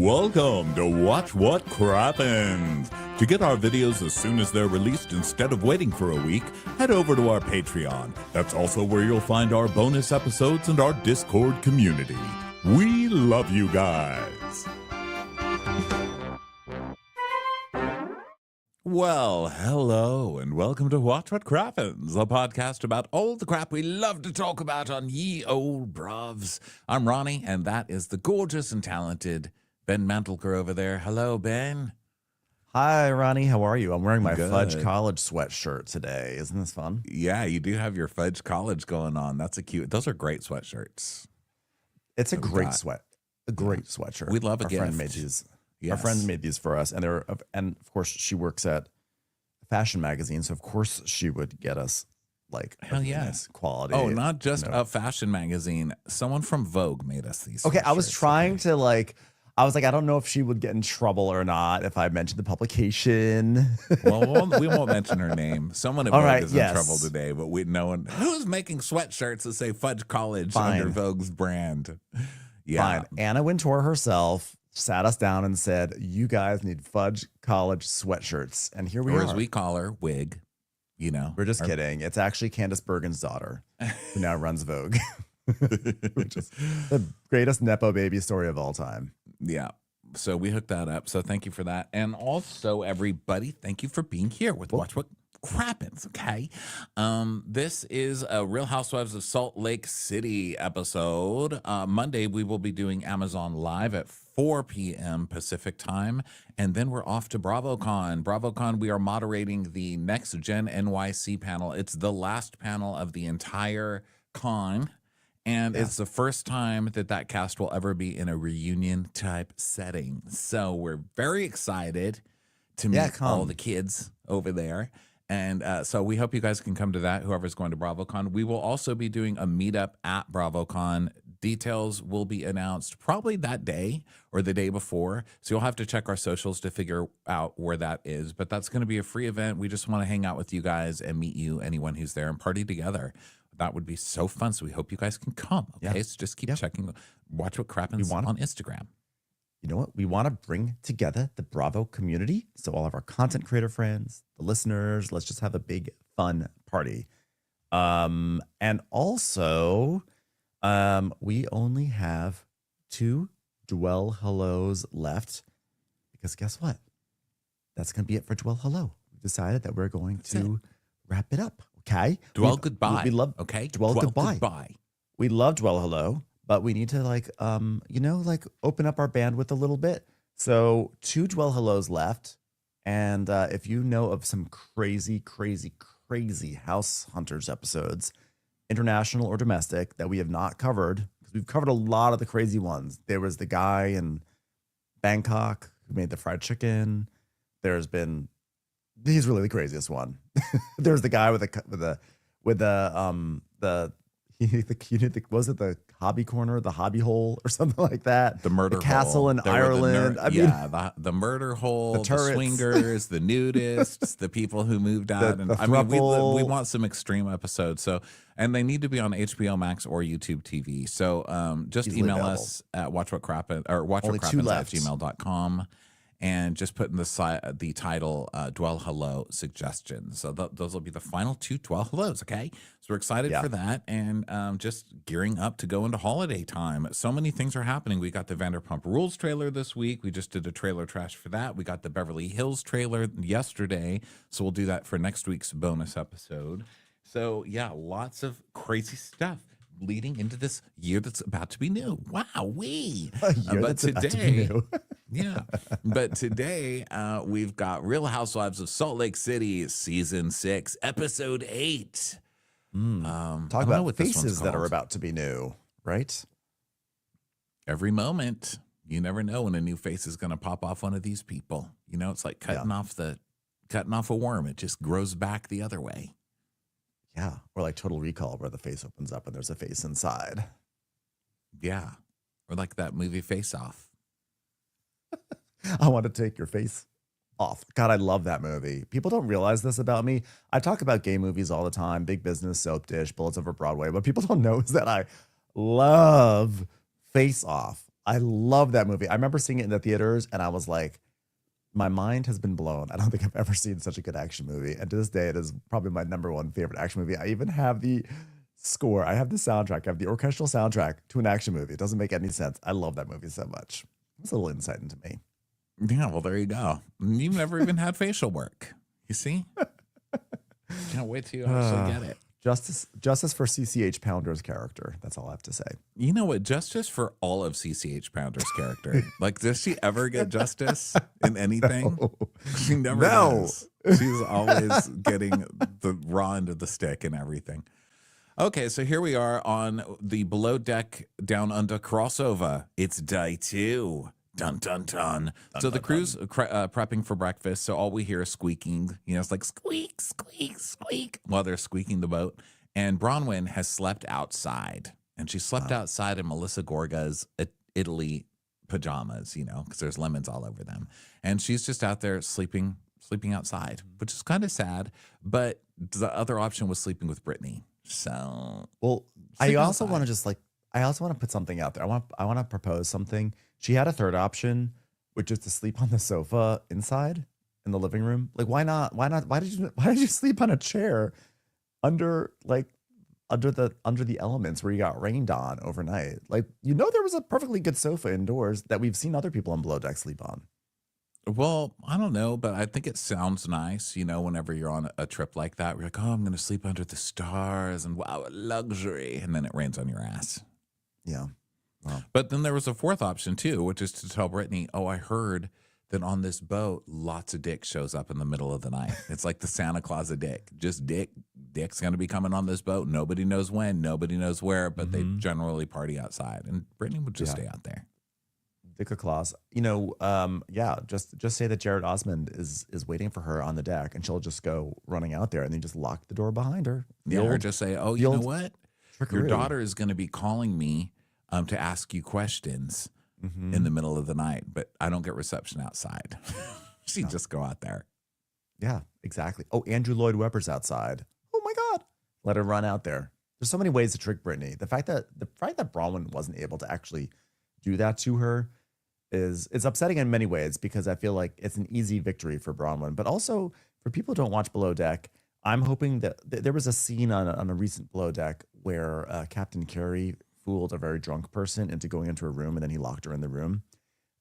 Welcome to Watch What Crappens. To get our videos as soon as they're released instead of waiting for a week, head over to our Patreon. That's also where you'll find our bonus episodes and our Discord community. We love you guys. Well, hello and welcome to Watch What Crappens, a podcast about all the crap we love to talk about on ye old bruvs. I'm Ronnie, and that is the gorgeous and talented Ben Mantelker over there. Hello, Ben. Hi, Ronnie. How are you? I'm wearing my Good. Fudge College sweatshirt today. Isn't this fun? Yeah, you do have your Fudge College going on. That's a cute. Those are great sweatshirts. It's a great sweatshirt. We love a gift. Friend made these. Yes. Our friend made these for us, and of course she works at a fashion magazine, so of course she would get us like Hell yeah, nice quality. Oh, not just a fashion magazine. Someone from Vogue made us these. Okay, I was shirts. trying to I was like, I don't know if she would get in trouble or not if I mentioned the publication. Well, we won't mention her name. Someone at All Vogue right, is yes. in trouble today, but no one who's making sweatshirts that say Fudge College Fine. under Vogue's brand. Yeah. Fine. Anna Wintour herself sat us down and said, "You guys need Fudge College sweatshirts," and here we Or are. as we call her, Wig. You know, We're just kidding. It's actually Candace Bergen's daughter, who now runs Vogue, which is the greatest Nepo baby story of all time. Yeah. So we hooked that up. So thank you for that. And also, everybody, thank you for being here with Watch What Crappens, okay? This is a Real Housewives of Salt Lake City episode. Monday, we will be doing Amazon Live at 4 p.m. Pacific time. And then we're off to BravoCon. BravoCon, we are moderating the Next Gen NYC panel. It's the last panel of the entire con. And it's the first time that cast will ever be in a reunion type setting. So we're very excited to meet all the kids over there. And so we hope you guys can come to that, whoever's going to BravoCon. We will also be doing a meetup at BravoCon. Details will be announced probably that day or the day before. So you'll have to check our socials to figure out where that is. But that's going to be a free event. We just want to hang out with you guys and meet you, anyone who's there, and party together. That would be so fun. So we hope you guys can come. Okay, so just keep checking. Watch What Crappens on Instagram. You know what? We want to bring together the Bravo community. So all of our content creator friends, the listeners, let's just have a big fun party. And also, we only have 2 Dwell Hellos left because guess what? That's going to be it for Dwell Hello. We decided that we're going to wrap it up. Okay. Dwell goodbye. We love Dwell goodbye. We love Dwell Hello, but we need to open up our bandwidth a little bit. So 2 Dwell Hellos left. And if you know of some crazy House Hunters episodes, international or domestic, that we have not covered, because we've covered a lot of the crazy ones. There was the guy in Bangkok who made the fried chicken. He's really the craziest one. There's the guy with the hobby corner, the hobby hole, or something like that. The murder castle hole. in Ireland. The murder hole, the turrets. swingers, the nudists, the people who moved out. We want some extreme episodes. So, and they need to be on HBO Max or YouTube TV. So, just Easily email available. us at watchwhatcrappens@gmail.com. And just put in the title, Dwell Hello Suggestions. So those will be the final 2 Dwell Hellos, okay? So we're excited for that and just gearing up to go into holiday time. So many things are happening. We got the Vanderpump Rules trailer this week. We just did a trailer trash for that. We got the Beverly Hills trailer yesterday. So we'll do that for next week's bonus episode. So, yeah, lots of crazy stuff leading into this year that's about to be new. Wow, but today, but today we've got Real Housewives of Salt Lake City, season 6, episode 8. Talk about faces that are about to be new, right? Every moment, you never know when a new face is going to pop off one of these people. You know, it's like cutting off a worm. It just grows back the other way. Yeah, or like Total Recall, where the face opens up and there's a face inside. Yeah, or like that movie Face Off. I want to take your face off. God, I love that movie. People don't realize this about me. I talk about gay movies all the time, Big Business, Soap Dish, Bullets Over Broadway. What people don't know is that I love Face Off. I love that movie. I remember seeing it in the theaters and I was like, my mind has been blown. I don't think I've ever seen such a good action movie. And to this day, it is probably my number one favorite action movie. I even have the score. I have the soundtrack. I have the orchestral soundtrack to an action movie. It doesn't make any sense. I love that movie so much. It's a little insight into me. Yeah, well, there you go. You've never even had facial work. You see? Can't wait till you actually get it. Justice for CCH Pounder's character. That's all I have to say. You know what? Justice for all of CCH Pounder's character. Like, does she ever get justice in anything? No. She never does. She's always getting the raw end of the stick and everything. Okay, so here we are on the Below Deck Down Under crossover. It's day 2. Dun, dun, dun. So the crew's prepping for breakfast, so all we hear is squeaking. You know, it's like squeak, squeak, squeak while they're squeaking the boat. And Bronwyn has slept outside. And she slept outside in Melissa Gorga's Italy pajamas, you know, because there's lemons all over them. And she's just out there sleeping outside, which is kind of sad. But the other option was sleeping with Brittany. So, well, I also want to put something out there. I want to propose something. She had a third option, which is to sleep on the sofa inside in the living room. Like, why not? Why did you sleep on a chair under the elements where you got rained on overnight? Like, you know, there was a perfectly good sofa indoors that we've seen other people on Below Deck sleep on. Well, I don't know, but I think it sounds nice, you know, whenever you're on a trip like that. You're like, oh, I'm going to sleep under the stars and wow, luxury. And then it rains on your ass. Yeah. Wow. But then there was a fourth option, too, which is to tell Brittany, oh, I heard that on this boat, lots of dick shows up in the middle of the night. It's like the Santa Claus of dick. Just dick's going to be coming on this boat. Nobody knows when, nobody knows where, but they generally party outside. And Brittany would just stay out there. Dick Claus, you know, just say that Jared Osmond is waiting for her on the deck, and she'll just go running out there, and then just lock the door behind her. Or just say, "Oh, you know what? Your daughter is going to be calling me to ask you questions in the middle of the night, but I don't get reception outside." She'd just go out there. Yeah, exactly. Oh, Andrew Lloyd Webber's outside. Oh my God, let her run out there. There's so many ways to trick Brittany. The fact that Bronwyn wasn't able to actually do that to her it's upsetting in many ways, because I feel like it's an easy victory for Bronwyn, but also for people who don't watch Below Deck. I'm hoping that there was a scene on a recent Below Deck where Captain Carey fooled a very drunk person into going into a room, and then he locked her in the room.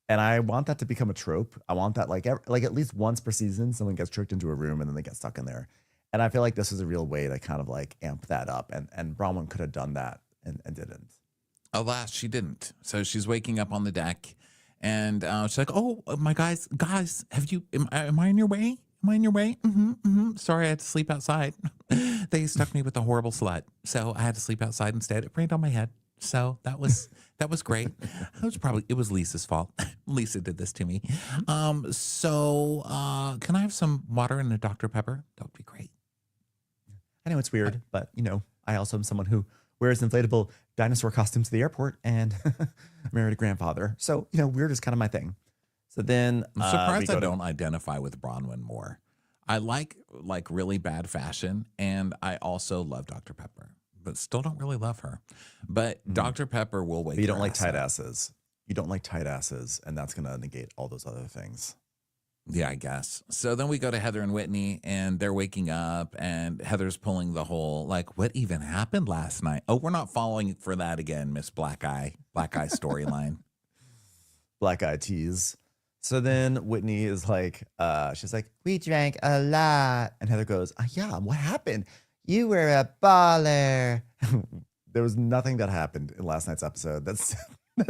And I want that to become a trope. I want that like at least once per season, someone gets tricked into a room and then they get stuck in there. And I feel like this is a real way to kind of like amp that up. And Bronwyn could have done that and didn't. Alas, she didn't. So she's waking up on the deck. And she's like, "Oh, my guys, have you? Am I in your way? Am I in your way? Sorry, I had to sleep outside. They stuck me with a horrible slut, so I had to sleep outside instead. It rained on my head, so that was great. It was Lisa's fault. Lisa did this to me. So can I have some water and a Dr. Pepper? That would be great. I know it's weird, but you know, I also am someone who wears inflatable dinosaur costumes to the airport and married a grandfather. So, you know, weird is kind of my thing. So then I'm surprised I don't identify with Bronwyn more. I like really bad fashion, and I also love Dr. Pepper, but still don't really love her. But Dr. Pepper will wake. But you don't like tight asses. You don't like tight asses, and that's going to negate all those other things. Yeah, I guess. So then we go to Heather and Whitney, and they're waking up, and Heather's pulling the whole, like, what even happened last night? Oh, we're not falling for that again, Miss Black Eye storyline. Black Eye tease. So then Whitney is like, she's like, we drank a lot. And Heather goes, yeah, what happened? You were a baller. There was nothing that happened in last night's episode that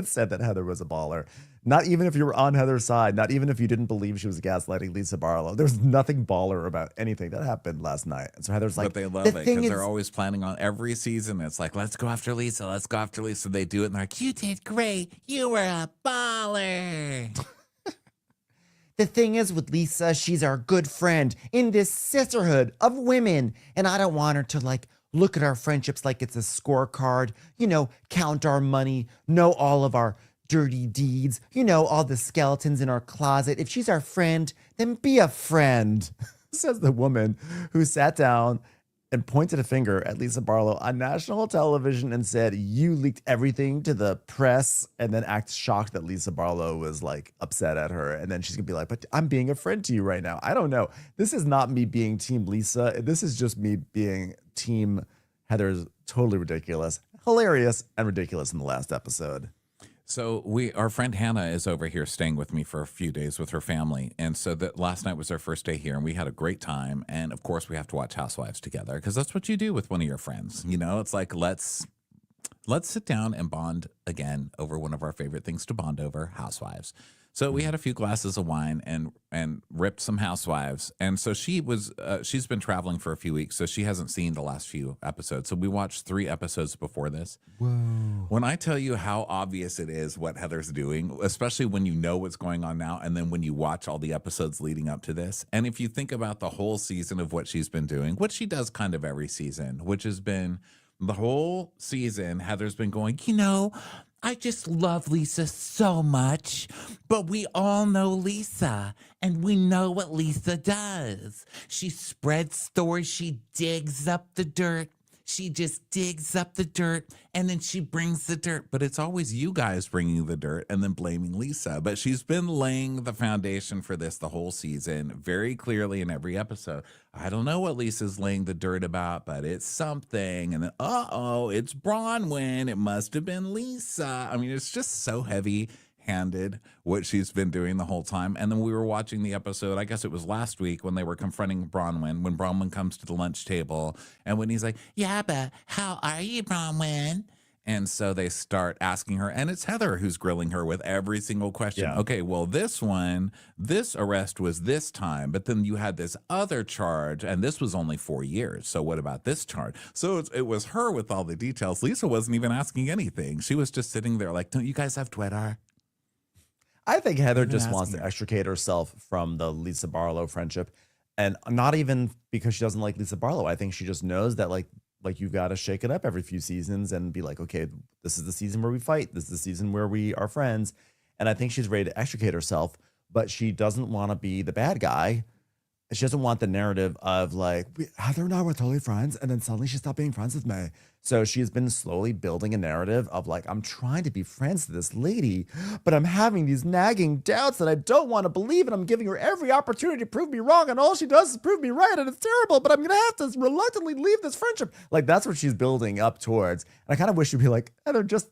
said that Heather was a baller. Not even if you were on Heather's side, not even if you didn't believe she was gaslighting Lisa Barlow. There was nothing baller about anything that happened last night. And so Heather's like, but they love it because they're always planning on every season. It's like, let's go after Lisa. Let's go after Lisa. They do it and they're like, you did great. You were a baller. The thing is with Lisa, she's our good friend in this sisterhood of women. And I don't want her to like look at our friendships like it's a scorecard, you know, count our money, know all of our dirty deeds, you know, all the skeletons in our closet. If she's our friend, then be a friend, says the woman who sat down and pointed a finger at Lisa Barlow on national television and said, "You leaked everything to the press," and then act shocked that Lisa Barlow was like upset at her. And then she's gonna be like, "But I'm being a friend to you right now." I don't know. This is not me being Team Lisa. This is just me being Team Heather's totally ridiculous, hilarious, and ridiculous in the last episode. So our friend Hannah is over here staying with me for a few days with her family. And so that last night was our first day here and we had a great time. And of course we have to watch Housewives together because that's what you do with one of your friends. You know, it's like, let's sit down and bond again over one of our favorite things to bond over, Housewives. So we had a few glasses of wine and ripped some Housewives. And so she's been traveling for a few weeks, so she hasn't seen the last few episodes. So we watched 3 episodes before this. Whoa. When I tell you how obvious it is what Heather's doing, especially when you know what's going on now, and then when you watch all the episodes leading up to this, and if you think about the whole season of what she's been doing, what she does kind of every season, which has been the whole season, Heather's been going, I just love Lisa so much, but we all know Lisa, and we know what Lisa does. She spreads stories, she digs up the dirt. She just digs up the dirt, and then she brings the dirt. But it's always you guys bringing the dirt and then blaming Lisa. But she's been laying the foundation for this the whole season very clearly in every episode. I don't know what Lisa's laying the dirt about, but it's something. And then, it's Bronwyn. It must have been Lisa. I mean, it's just so heavy-handed what she's been doing the whole time. And then we were watching the episode, I guess it was last week, when they were confronting Bronwyn, when Bronwyn comes to the lunch table and when he's like, "Yeah, but how are you, Bronwyn?" And so they start asking her, and it's Heather who's grilling her with every single question. Yeah. Okay, well, this arrest was this time, but then you had this other charge, and this was only 4 years. So what about this charge? So it was her with all the details. Lisa wasn't even asking anything. She was just sitting there like, "Don't you guys have Twitter?" I think Heather just wants to extricate herself from the Lisa Barlow friendship, and not even because she doesn't like Lisa Barlow. I think she just knows that like you've got to shake it up every few seasons and be like, okay, this is the season where we fight. This is the season where we are friends. And I think she's ready to extricate herself, but she doesn't want to be the bad guy. She doesn't want the narrative of like, Heather and I were totally friends, and then suddenly she stopped being friends with me. So she's been slowly building a narrative of like, I'm trying to be friends with this lady, but I'm having these nagging doubts that I don't want to believe, and I'm giving her every opportunity to prove me wrong, and all she does is prove me right, and it's terrible, but I'm going to have to reluctantly leave this friendship. Like, that's what she's building up towards. And I kind of wish she'd be like, Heather, just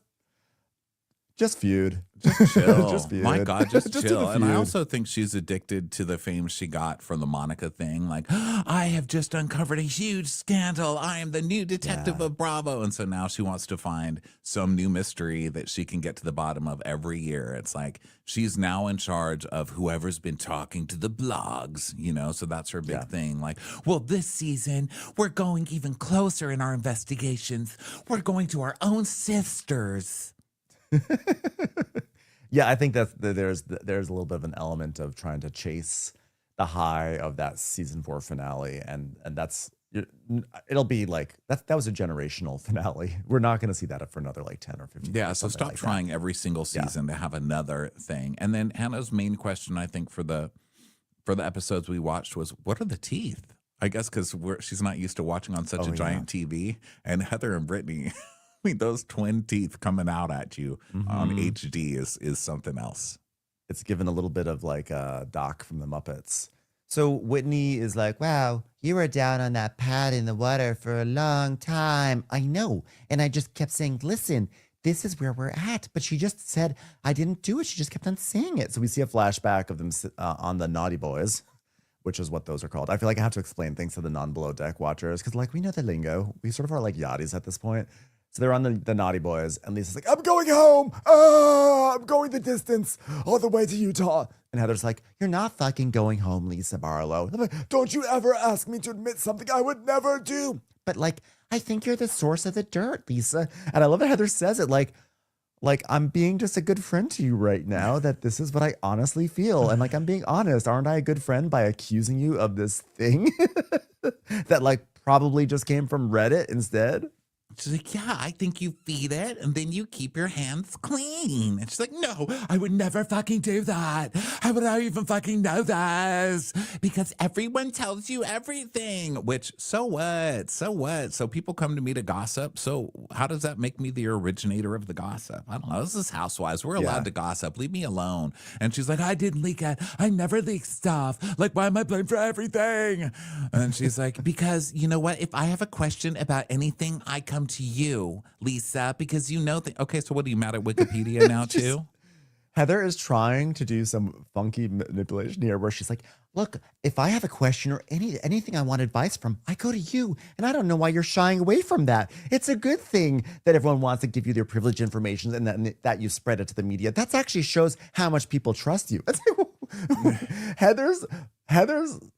feud. Just chill. Just feud. My God, just chill. And I feud. also think she's addicted to the fame she got from the Monica thing. Like, I have just uncovered a huge scandal. I am the new detective of Bravo. And so now she wants to find some new mystery that she can get to the bottom of every year. It's like she's now in charge of whoever's been talking to the blogs, so that's her big thing. Like, well, this season, we're going even closer in our investigations. We're going to our own sisters. Yeah, I think that there's a little bit of an element of trying to chase the high of that season 4 finale, and it'll be like that was a generational finale. We're not going to see that for another like 10 or 15 Yeah, years, so stop like trying that. every single season to have another thing. And then Hannah's main question, I think, for the episodes we watched was, what are the teeth? I guess because she's not used to watching on such a giant TV. And Heather and Brittany, I mean, those twin teeth coming out at you on HD is something else. It's given a little bit of like Doc from the Muppets. So Whitney is like, wow, you were down on that pad in the water for a long time. I know. And I just kept saying, listen, this is where we're at. But she just said, I didn't do it. She just kept on saying it. So we see a flashback of them on the Naughty Boys, which is what those are called. I feel like I have to explain things to the non-below deck watchers because like we know the lingo. We sort of are like yachties at this point. So they're on the Naughty Boys, and Lisa's like, I'm going home. I'm going the distance all the way to Utah. And Heather's like, you're not fucking going home, Lisa Barlow. I'm like, don't you ever ask me to admit something I would never do. But like, I think you're the source of the dirt, Lisa. And I love that Heather says it like I'm being just a good friend to you right now, that this is what I honestly feel. And like, I'm being honest. Aren't I a good friend by accusing you of this thing that like probably just came from Reddit instead? She's like, yeah, I think you feed it and then you keep your hands clean. And she's like, no, I would never fucking do that. How would I even fucking know this? Because everyone tells you everything. Which, so what? So what? So people come to me to gossip. So how does that make me the originator of the gossip? I don't know. This is Housewives. We're allowed to gossip. Leave me alone. And she's like, I didn't leak it. I never leak stuff. Like, why am I blamed for everything? And she's like, because you know what? If I have a question about anything, I come to you, Lisa, because you know that. Okay, so what, are you mad at Wikipedia now too? Heather is trying to do some funky manipulation here where she's like, look, if I have a question or anything I want advice from, I go to you. And I don't know why you're shying away from that. It's a good thing that everyone wants to give you their privileged information and that you spread it to the media. That actually shows how much people trust you. Heather's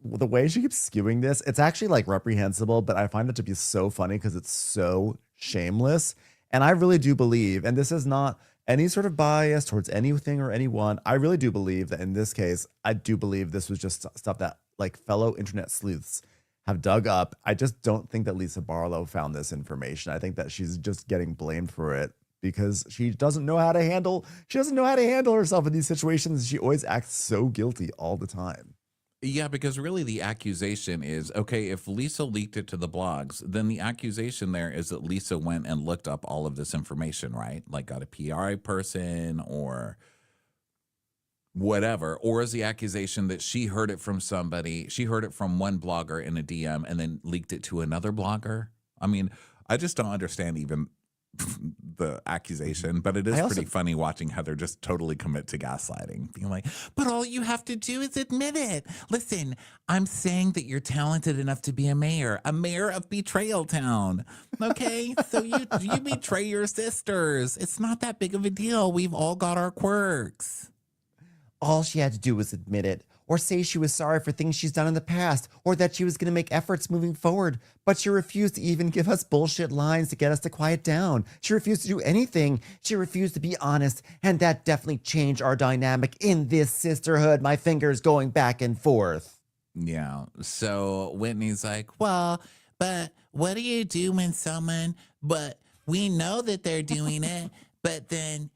the way she keeps skewing this, it's actually like reprehensible, but I find it to be so funny because it's so shameless. And I really do believe, and this is not any sort of bias towards anything or anyone, I really do believe that in this case, I do believe this was just stuff that like fellow internet sleuths have dug up. I just don't think that Lisa Barlow found this information. I think that she's just getting blamed for it because she doesn't know how to handle herself in these situations. She always acts so guilty all the time. Yeah, because really the accusation is, okay, if Lisa leaked it to the blogs, then the accusation there is that Lisa went and looked up all of this information, right? Like got a PR person or whatever. Or is the accusation that she heard it from somebody, she heard it from one blogger in a DM and then leaked it to another blogger? I mean, I just don't understand even the accusation, but it is pretty funny watching Heather just totally commit to gaslighting, being like, but all you have to do is admit it. Listen, I'm saying that you're talented enough to be a mayor of Betrayal Town. Okay, so you betray your sisters. It's not that big of a deal. We've all got our quirks. All she had to do was admit it, or say she was sorry for things she's done in the past, or that she was going to make efforts moving forward. But she refused to even give us bullshit lines to get us to quiet down. She refused to do anything. She refused to be honest, and that definitely changed our dynamic in this sisterhood. My fingers going back and forth. Yeah, so Whitney's like, well, but what do you do when but we know that they're doing it, but then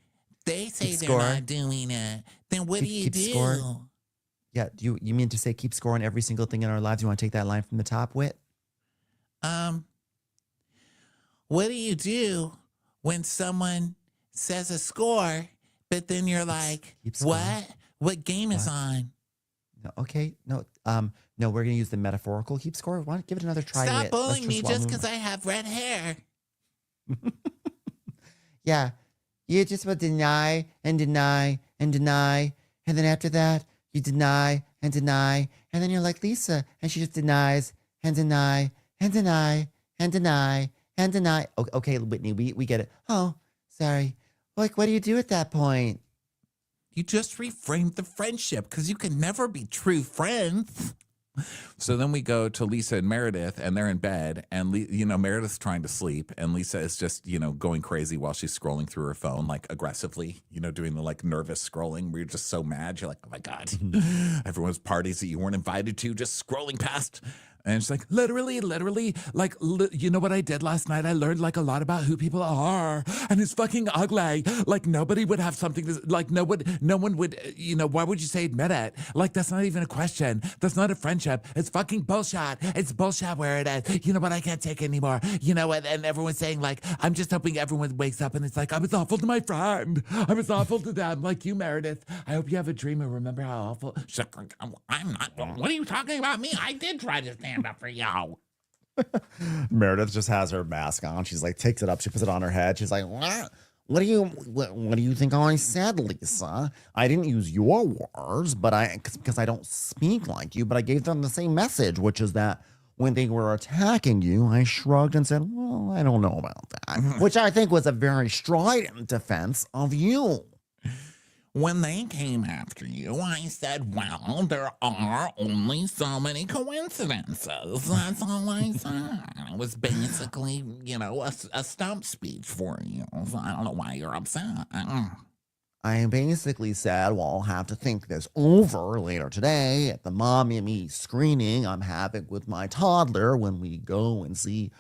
they say they're not doing it. Then what do you do? Score. Yeah, you mean to say keep score on every single thing in our lives? You want to take that line from the top, Whit? What do you do when someone says a score, but then you're like, what? What game is on? No, okay, no, we're gonna use the metaphorical keep score. Why don't give it another try? Stop bullying me just because I have red hair. Yeah, you just will deny and deny and deny, and then after that, you deny and deny, and then you're like Lisa, and she just denies and deny and deny and deny and deny. Okay, Whitney, we get it. Oh, sorry. Like, what do you do at that point? You just reframed the friendship because you can never be true friends. So then we go to Lisa and Meredith, and they're in bed, and Meredith's trying to sleep, and Lisa is just going crazy while she's scrolling through her phone, like aggressively, doing the like nervous scrolling where you're just so mad, you're like, oh my god, everyone's parties that you weren't invited to, just scrolling past. And she's like, literally, like, you know what I did last night? I learned like a lot about who people are, and it's fucking ugly. Like nobody would have something to, like no one would, why would you say admit it? Like that's not even a question. That's not a friendship. It's fucking bullshit. It's bullshit where it is. You know what? I can't take anymore. You know what? And everyone's saying like, I'm just hoping everyone wakes up and it's like, I was awful to my friend. I was awful to them. Like you, Meredith. I hope you have a dream and remember how awful. I'm not. What are you talking about me? I did try to stand up for y'all. Meredith just has her mask on. She's like takes it up. She puts it on her head. She's like, what do you think I said, Lisa? I didn't use your words, but because I don't speak like you, but I gave them the same message, which is that when they were attacking you, I shrugged and said, well, I don't know about that, which I think was a very strident defense of you. When they came after you, I said, well, there are only so many coincidences. That's all I said. It was basically, a stump speech for you. So I don't know why you're upset. I basically said, well, I'll have to think this over later today at the Mom and Me screening I'm having with my toddler when we go and see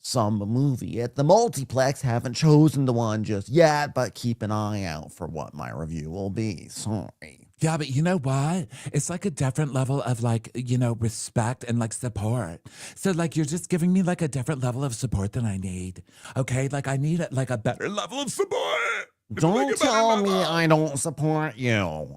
some movie at the multiplex. Haven't chosen the one just yet, but keep an eye out for what my review will be. Sorry. Yeah, but you know what? It's like a different level of like, respect and like support. So like you're just giving me like a different level of support than I need. Okay? Like I need like a better level of support. Don't tell me I don't support you,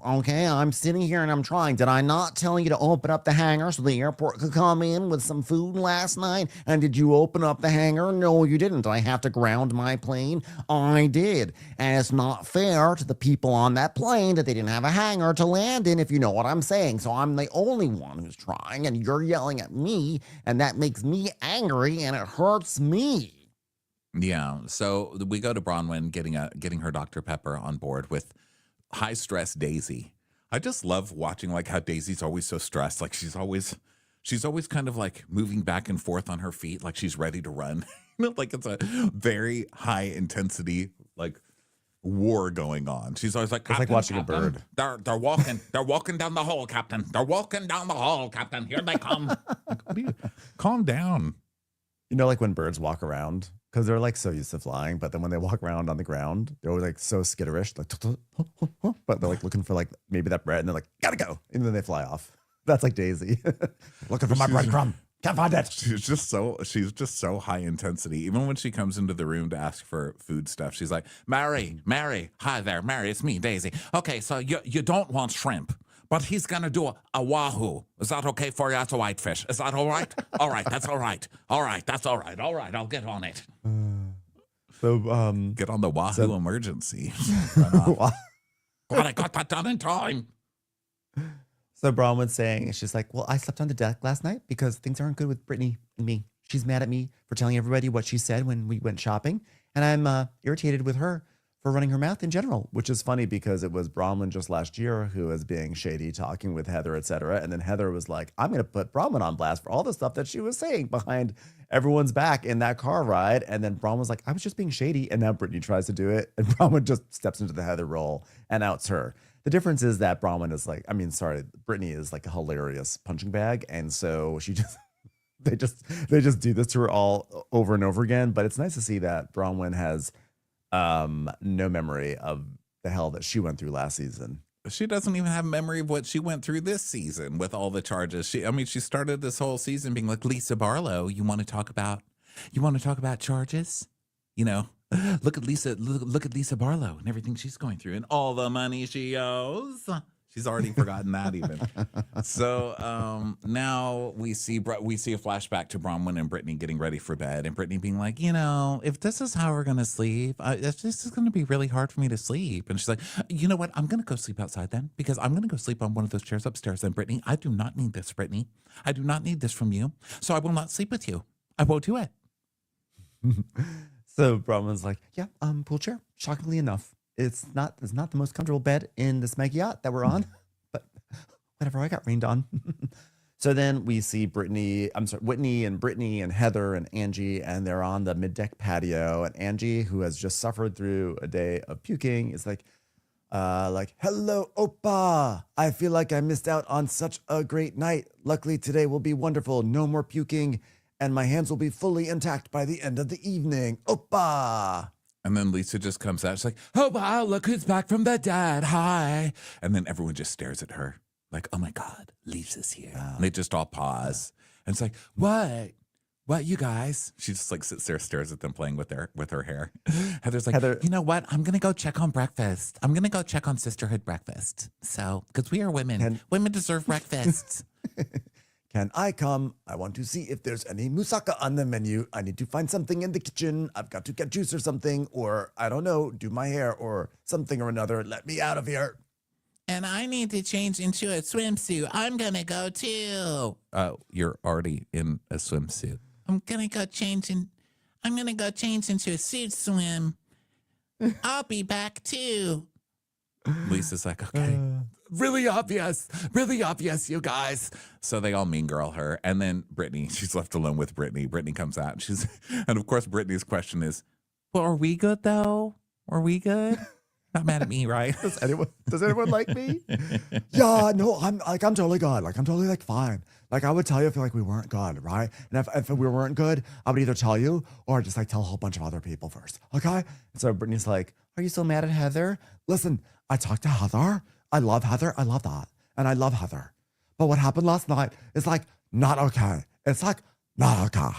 okay? I'm sitting here and I'm trying. Did I not tell you to open up the hangar so the airport could come in with some food last night? And did you open up the hangar? No, you didn't. Did I have to ground my plane? I did. And it's not fair to the people on that plane that they didn't have a hangar to land in, if you know what I'm saying. So I'm the only one who's trying, and you're yelling at me, and that makes me angry, and it hurts me. Yeah. So we go to Bronwyn getting her Dr. Pepper on board with high stress Daisy. I just love watching like how Daisy's always so stressed. Like she's always kind of like moving back and forth on her feet, like she's ready to run. Like it's a very high intensity like war going on. She's always like, it's like watching Captain, a bird. They're walking down the hall, Captain. They're walking down the hall, Captain. Here they come. Like, calm down. You know, like when birds walk around, because they're like so used to flying, but then when they walk around on the ground, they're always like so skitterish, like, but they're like looking for like maybe that bread, and they're like, gotta go, and then they fly off. That's like Daisy, looking for my breadcrumb, can't find it. She's just so high intensity. Even when she comes into the room to ask for food stuff, she's like, Mary, hi there, Mary, it's me, Daisy. Okay, so you don't want shrimp, but he's going to do a wahoo. Is that okay for you? That's a whitefish. Is that all right? All right, that's all right. All right, that's all right. All right, I'll get on it. Get on the wahoo emergency. Glad I got that done in time. So Bronwyn's saying, she's like, well, I slept on the deck last night because things aren't good with Brittany and me. She's mad at me for telling everybody what she said when we went shopping. And I'm irritated with her for running her mouth in general, which is funny because it was Bronwyn just last year who was being shady, talking with Heather, etc. And then Heather was like, I'm going to put Bronwyn on blast for all the stuff that she was saying behind everyone's back in that car ride. And then Bronwyn was like, I was just being shady. And now Brittany tries to do it. And Bronwyn just steps into the Heather role and outs her. The difference is that Bronwyn is like, Brittany is like a hilarious punching bag. And so she just, they just do this to her all over and over again. But it's nice to see that Bronwyn has no memory of the hell that she went through last season. She doesn't even have memory of what she went through this season with all the charges. She started this whole season being like, Lisa Barlow, you want to talk about charges? Look at Lisa Barlow and everything she's going through and all the money she owes. She's already forgotten that even. So now we see a flashback to Bronwyn and Brittany getting ready for bed, and Brittany being like, if this is how we're going to sleep, this is going to be really hard for me to sleep. And she's like, you know what? I'm going to go sleep outside then, because I'm going to go sleep on one of those chairs upstairs. And Brittany, I do not need this, Brittany. I do not need this from you. So I will not sleep with you. I won't do it. So Bronwyn's like, yeah, pool chair. Shockingly enough. It's not the most comfortable bed in this mega yacht that we're on, but whatever, I got rained on. So then we see Whitney and Brittany and Heather and Angie, and they're on the mid-deck patio. And Angie, who has just suffered through a day of puking, is like, hello, Oppa. I feel like I missed out on such a great night. Luckily, today will be wonderful. No more puking, and my hands will be fully intact by the end of the evening. Oppa. And then Lisa just comes out. She's like, oh, wow, look who's back from the dead. Hi. And then everyone just stares at her like, oh, my God, Lisa's here. And they just all pause. And it's like, what? What, you guys? She just like sits there, stares at them playing with her hair. Heather's like, you know what? I'm going to go check on breakfast. I'm going to go check on sisterhood breakfast. So, because we are women. Women deserve breakfast. Can I come? I want to see if there's any moussaka on the menu. I need to find something in the kitchen. I've got to get juice or something, or I don't know, do my hair or something or another. Let me out of here. And I need to change into a swimsuit. I'm going to go too. You're already in a swimsuit. I'm going to go change into a suit swim. I'll be back too. Lisa's like, okay. Really obvious, you guys. So they all mean girl her. And then Brittany, she's left alone with Brittany. Brittany comes out and of course Brittany's question is, well, are we good though? Are we good? Not mad at me, right? Does anyone like me? Yeah, no, I'm totally good. Like I'm totally like fine. Like, I would tell you if like we weren't good, right? And if we weren't good, I would either tell you or just like tell a whole bunch of other people first, okay? And so Brittany's like, are you so mad at Heather? Listen, I talked to Heather. I love Heather. I love that. And I love Heather. But what happened last night is like not okay. It's like not okay.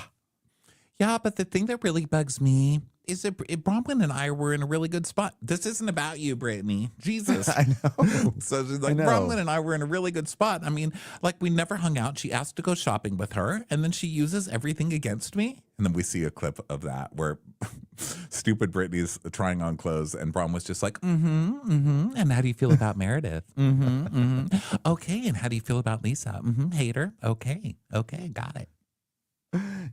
Yeah, but the thing that really bugs me is that Bronwyn and I were in a really good spot. This isn't about you, Brittany. Jesus. I know. So she's like, Bronwyn and I were in a really good spot. I mean, like we never hung out. She asked to go shopping with her, and then she uses everything against me. And then we see a clip of that where stupid Brittany's trying on clothes, and Bron was just like, And how do you feel about Meredith? Okay, and how do you feel about Lisa? Hater. Okay, got it.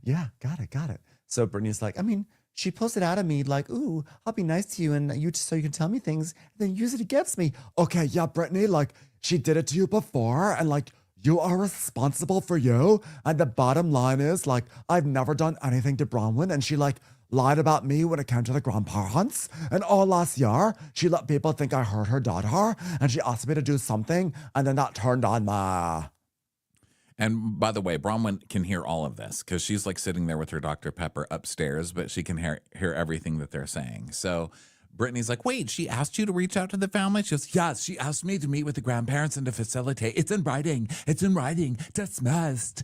Yeah, got it. So Brittany's like, I mean, she posted out of me like, ooh, I'll be nice to you and you so you can tell me things and then use it against me. Okay, yeah, Brittany, like she did it to you before and like you are responsible for you. And the bottom line is like, I've never done anything to Bronwyn and she like lied about me when it came to the grandparents. And all last year, she let people think I hurt her daughter and she asked me to do something and then that turned on my... And by the way, Bronwyn can hear all of this because she's like sitting there with her Dr. Pepper upstairs, but she can hear everything that they're saying. So Brittany's like, wait, she asked you to reach out to the family? She goes, yes, she asked me to meet with the grandparents and to facilitate. It's in writing. Dismissed.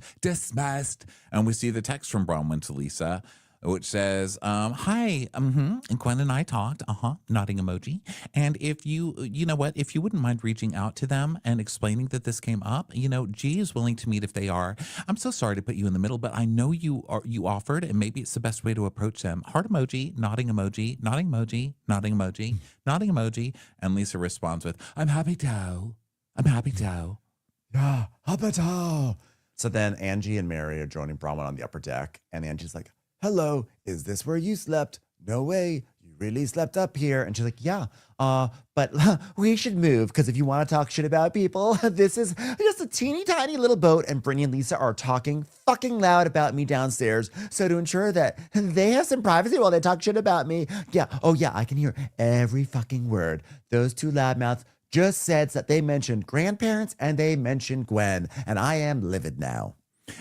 And we see the text from Bronwyn to Lisa, which says, hi, and Gwen and I talked, nodding emoji. And if you know what, if you wouldn't mind reaching out to them and explaining that this came up, G is willing to meet if they are. I'm so sorry to put you in the middle, but I know you offered, and maybe it's the best way to approach them. Heart emoji, nodding emoji, nodding emoji, nodding emoji, nodding emoji. And Lisa responds with, I'm happy to. Yeah, happy to. So then Angie and Mary are joining Bronwyn on the upper deck, and Angie's like, hello, is this where you slept? No way, you really slept up here. And she's like, yeah, but we should move because if you want to talk shit about people, this is just a teeny tiny little boat and Brittany and Lisa are talking fucking loud about me downstairs. So to ensure that they have some privacy while they talk shit about me, I can hear every fucking word. Those two loudmouths just said that they mentioned grandparents and they mentioned Gwen, and I am livid now.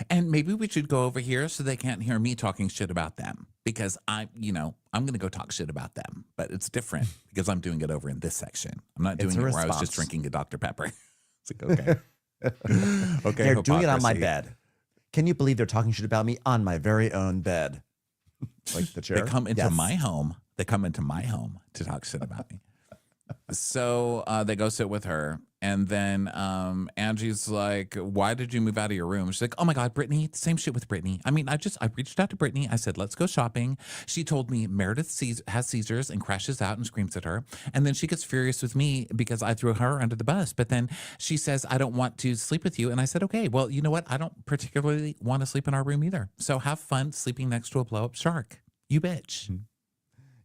And maybe we should go over here so they can't hear me talking shit about them because I'm going to go talk shit about them, but it's different because I'm doing it over in this section. I'm not doing it where I was just drinking a Dr. Pepper. It's like, okay. Okay. They're doing it on my bed. Can you believe they're talking shit about me on my very own bed? Like the chair? They come into my home. They come into my home to talk shit about me. So they go sit with her. And then Angie's like, why did you move out of your room? She's like, oh my God, Brittany, same shit with Brittany. I mean, I reached out to Brittany. I said, let's go shopping. She told me Meredith has seizures and crashes out and screams at her. And then she gets furious with me because I threw her under the bus. But then she says, I don't want to sleep with you. And I said, okay, well, you know what? I don't particularly want to sleep in our room either. So have fun sleeping next to a blow up shark. You bitch. Mm-hmm.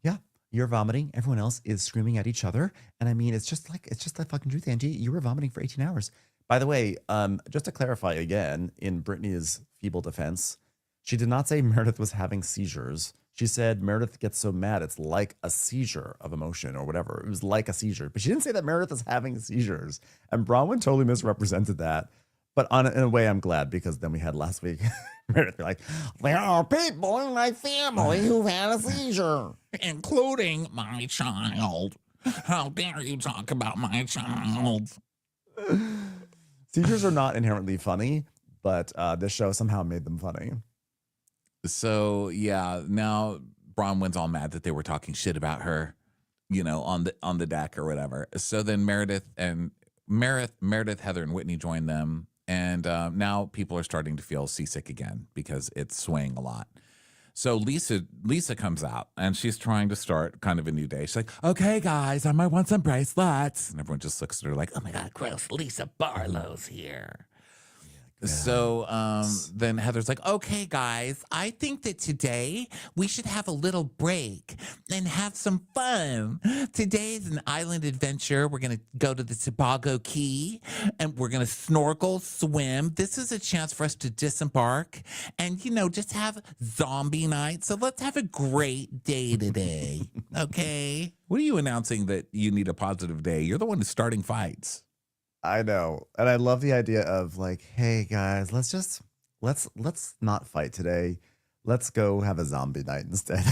Yeah. You're vomiting. Everyone else is screaming at each other. And I mean, it's just the fucking truth, Angie. You were vomiting for 18 hours. By the way, just to clarify again, in Brittany's feeble defense, she did not say Meredith was having seizures. She said Meredith gets so mad, it's like a seizure of emotion or whatever. It was like a seizure. But she didn't say that Meredith is having seizures. And Bronwyn totally misrepresented that. But in a way, I'm glad because then we had last week, Meredith, like, there are people in my family who've had a seizure. Including my child. How dare you talk about my child? Seizures are not inherently funny, but this show somehow made them funny. So, yeah, now Bronwyn's all mad that they were talking shit about her, on the deck or whatever. So then Meredith, Heather, and Whitney join them. And now people are starting to feel seasick again because it's swaying a lot. So Lisa comes out and she's trying to start kind of a new day. She's like, okay, guys, I might want some bracelets. And everyone just looks at her like, oh my God, gross, Lisa Barlow's here. Yeah. So then Heather's like, okay, guys, I think that today we should have a little break and have some fun. Today's an island adventure. We're going to go to the Tobago Key and we're going to snorkel, swim. This is a chance for us to disembark and, just have zombie night. So let's have a great day today. Okay. What are you announcing that you need a positive day? You're the one who's starting fights. I know. And I love the idea of like, hey guys, let's not fight today. Let's go have a zombie night instead.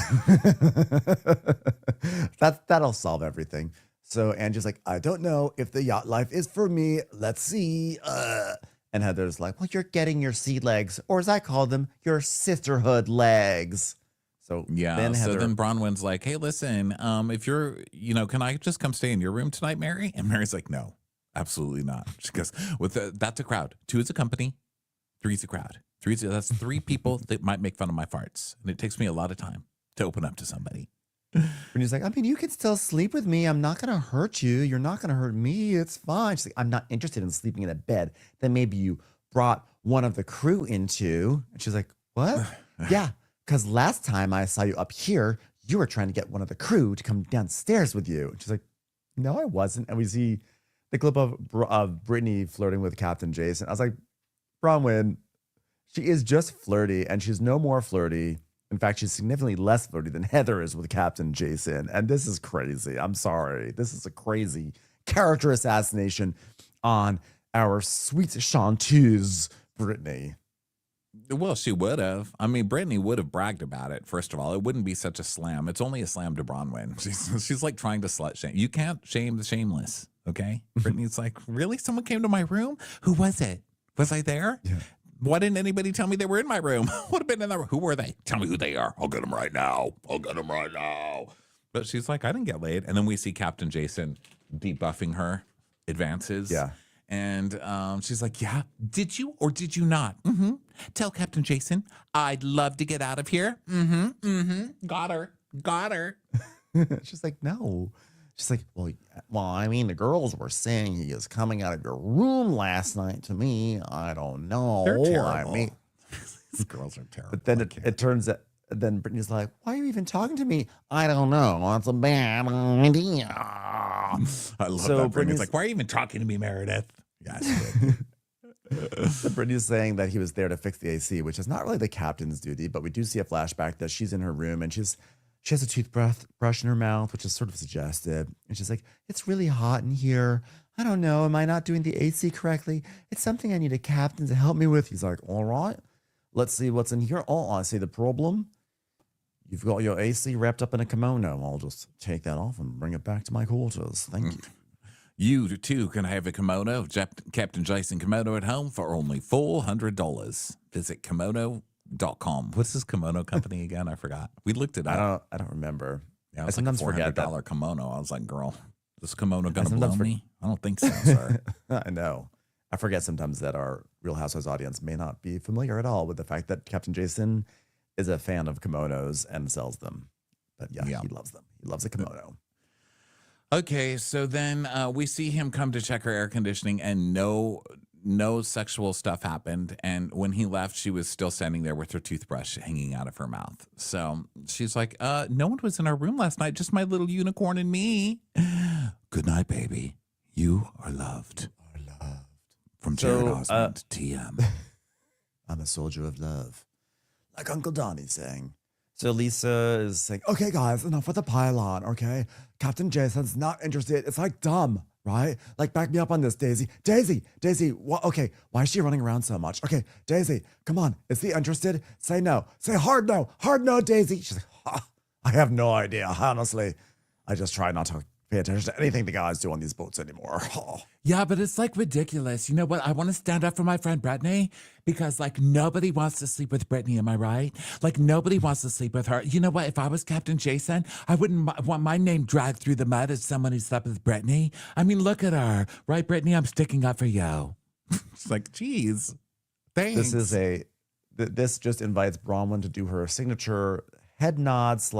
That'll solve everything. So Angie's like, I don't know if the yacht life is for me. Let's see. And Heather's like, well, you're getting your sea legs, or as I call them, your sisterhood legs. So Yeah. then So Heather, then Bronwyn's like, hey, listen, if you're, can I just come stay in your room tonight, Mary? And Mary's like, no, absolutely not. She goes, that's a crowd. 2 is a company. 3 is a crowd. That's 3 people that might make fun of my farts. And it takes me a lot of time to open up to somebody. Brittany's like, I mean, you can still sleep with me. I'm not going to hurt you. You're not going to hurt me. It's fine. She's like, I'm not interested in sleeping in a bed that maybe you brought one of the crew into. And she's like, what? Yeah, because last time I saw you up here, you were trying to get one of the crew to come downstairs with you. And she's like, no, I wasn't. And we see the clip of Brittany flirting with Captain Jason. I was like, Bronwyn, she is just flirty, and she's no more flirty. In fact, she's significantly less flirty than Heather is with Captain Jason. And this is crazy. I'm sorry. This is a crazy character assassination on our sweet chanteuse, Brittany. Well, she would have. I mean, Brittany would have bragged about it, first of all. It wouldn't be such a slam. It's only a slam to Bronwyn. She's like trying to slut shame. You can't shame the shameless, okay? Brittany's like, really? Someone came to my room? Who was it? Was I there? Yeah. Why didn't anybody tell me they were in my room? Would have been in the room. Who were they? Tell me who they are. I'll get them right now. But she's like, I didn't get laid. And then we see Captain Jason debuffing her advances. Yeah. And she's like, yeah, did you or did you not? Mm-hmm. Tell Captain Jason, I'd love to get out of here. Mm-hmm. Mm-hmm. Got her. She's like, no. She's like, well, I mean, the girls were saying he is coming out of your room last night to me. I don't know. They're terrible. I mean, these girls are terrible. but then it turns out, then Brittany's like, why are you even talking to me? I don't know. It's a bad idea. I love So that. Brittany's Brittany's like, why are you even talking to me, Meredith? Yes. So Brittany's saying that he was there to fix the AC, which is not really the captain's duty, but we do see a flashback that she's in her room and she has a toothbrush in her mouth, which is sort of suggestive. And she's like, it's really hot in here. I don't know. Am I not doing the AC correctly? It's something I need a captain to help me with. He's like, all right, let's see what's in here. Oh, I see the problem. You've got your AC wrapped up in a kimono. I'll just take that off and bring it back to my quarters. Thank you. You too can have a kimono of Captain Jason Kimono at home for only $400. Visit kimono.com. What's this kimono company again? I forgot. We looked it up. I don't remember. Yeah, it was I sometimes like a $400 forget that. kimono. I was like, girl, this kimono gonna sometimes blow me? I don't think so, sir. I know. I forget sometimes that our Real Housewives audience may not be familiar at all with the fact that Captain Jason is a fan of kimonos and sells them. But yeah. He loves them. He loves a kimono. Okay, so then we see him come to check her air conditioning, and no sexual stuff happened. And when he left, she was still standing there with her toothbrush hanging out of her mouth. So she's like, no one was in our room last night, just my little unicorn and me. Good night, baby. You are loved. From Jared Osmond, TM. I'm a soldier of love. Like Uncle Donnie sang. So Lisa is saying, okay, guys, enough with the pylon, okay? Captain Jason's not interested. It's like dumb, right? Like, back me up on this, Daisy. Daisy, okay, why is she running around so much? Okay, Daisy, come on. Is he interested? Say no. Say hard no, Daisy. She's like, I have no idea, honestly. I just try not to pay attention to anything the guys do on these boats anymore. Yeah, but it's like ridiculous. You know what? I want to stand up for my friend Brittany because like nobody wants to sleep with Brittany. Am I right? Like nobody wants to sleep with her. You know what? If I was Captain Jason, I wouldn't want my name dragged through the mud as someone who slept with Brittany. I mean, look at her. Right, Brittany? I'm sticking up for you. It's like, geez. Thanks. This just invites Bronwyn to do her signature head nod /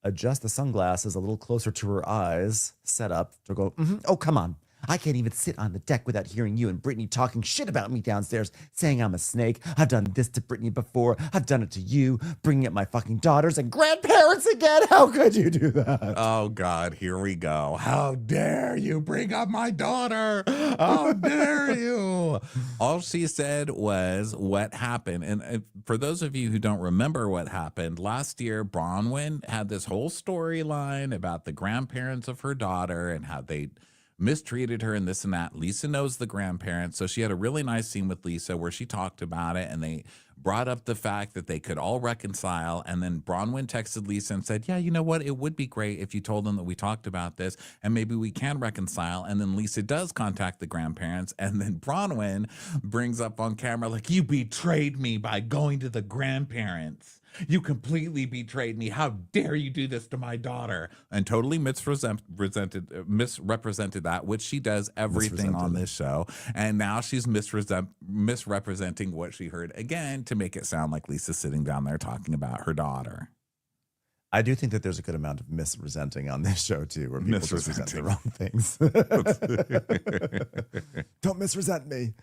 adjust the sunglasses a little closer to her eyes, set up to go, oh, come on. I can't even sit on the deck without hearing you and Brittany talking shit about me downstairs, saying I'm a snake. I've done this to Brittany before. I've done it to you, bringing up my fucking daughters and grandparents again. How could you do that? Oh, God, here we go. How dare you bring up my daughter? How dare you? All she said was what happened. And for those of you who don't remember what happened, last year, Bronwyn had this whole storyline about the grandparents of her daughter and how they mistreated her and this and that. Lisa knows the grandparents. So she had a really nice scene with Lisa where she talked about it and they brought up the fact that they could all reconcile. And then Bronwyn texted Lisa and said, yeah, you know what? It would be great if you told them that we talked about this and maybe we can reconcile. And then Lisa does contact the grandparents. And then Bronwyn brings up on camera, like, you betrayed me by going to the grandparents. You completely betrayed me. How dare you do this to my daughter? And totally misrepresented that, which she does everything on this show. And now she's misrepresenting what she heard again to make it sound like Lisa's sitting down there talking about her daughter. I do think that there's a good amount of misrepresenting on this show too, where people just present the wrong things. Don't misrepresent me.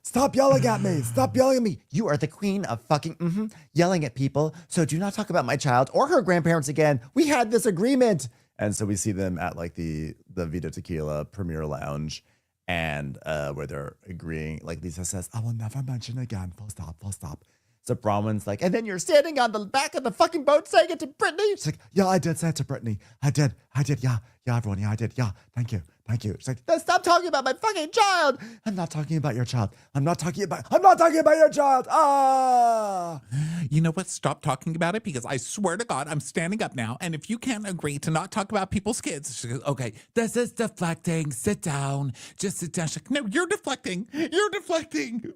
Stop yelling at me. Stop yelling at me. You are the queen of fucking yelling at people. So do not talk about my child or her grandparents again. We had this agreement. And so we see them at like the Vita Tequila Premier Lounge and where they're agreeing. Like Lisa says, I will never mention again. Full stop, full stop. So Bronwyn's like, and then you're standing on the back of the fucking boat saying it to Brittany. She's like, yeah, I did say it to Brittany. I did. Yeah, everyone. Yeah, I did. Yeah, thank you. She's like, stop talking about my fucking child. I'm not talking about your child. I'm not talking about your child. Ah. You know what? Stop talking about it because I swear to God, I'm standing up now. And if you can't agree to not talk about people's kids, she goes, okay, this is deflecting. Sit down. Just sit down. She's like, no, you're deflecting. You're deflecting.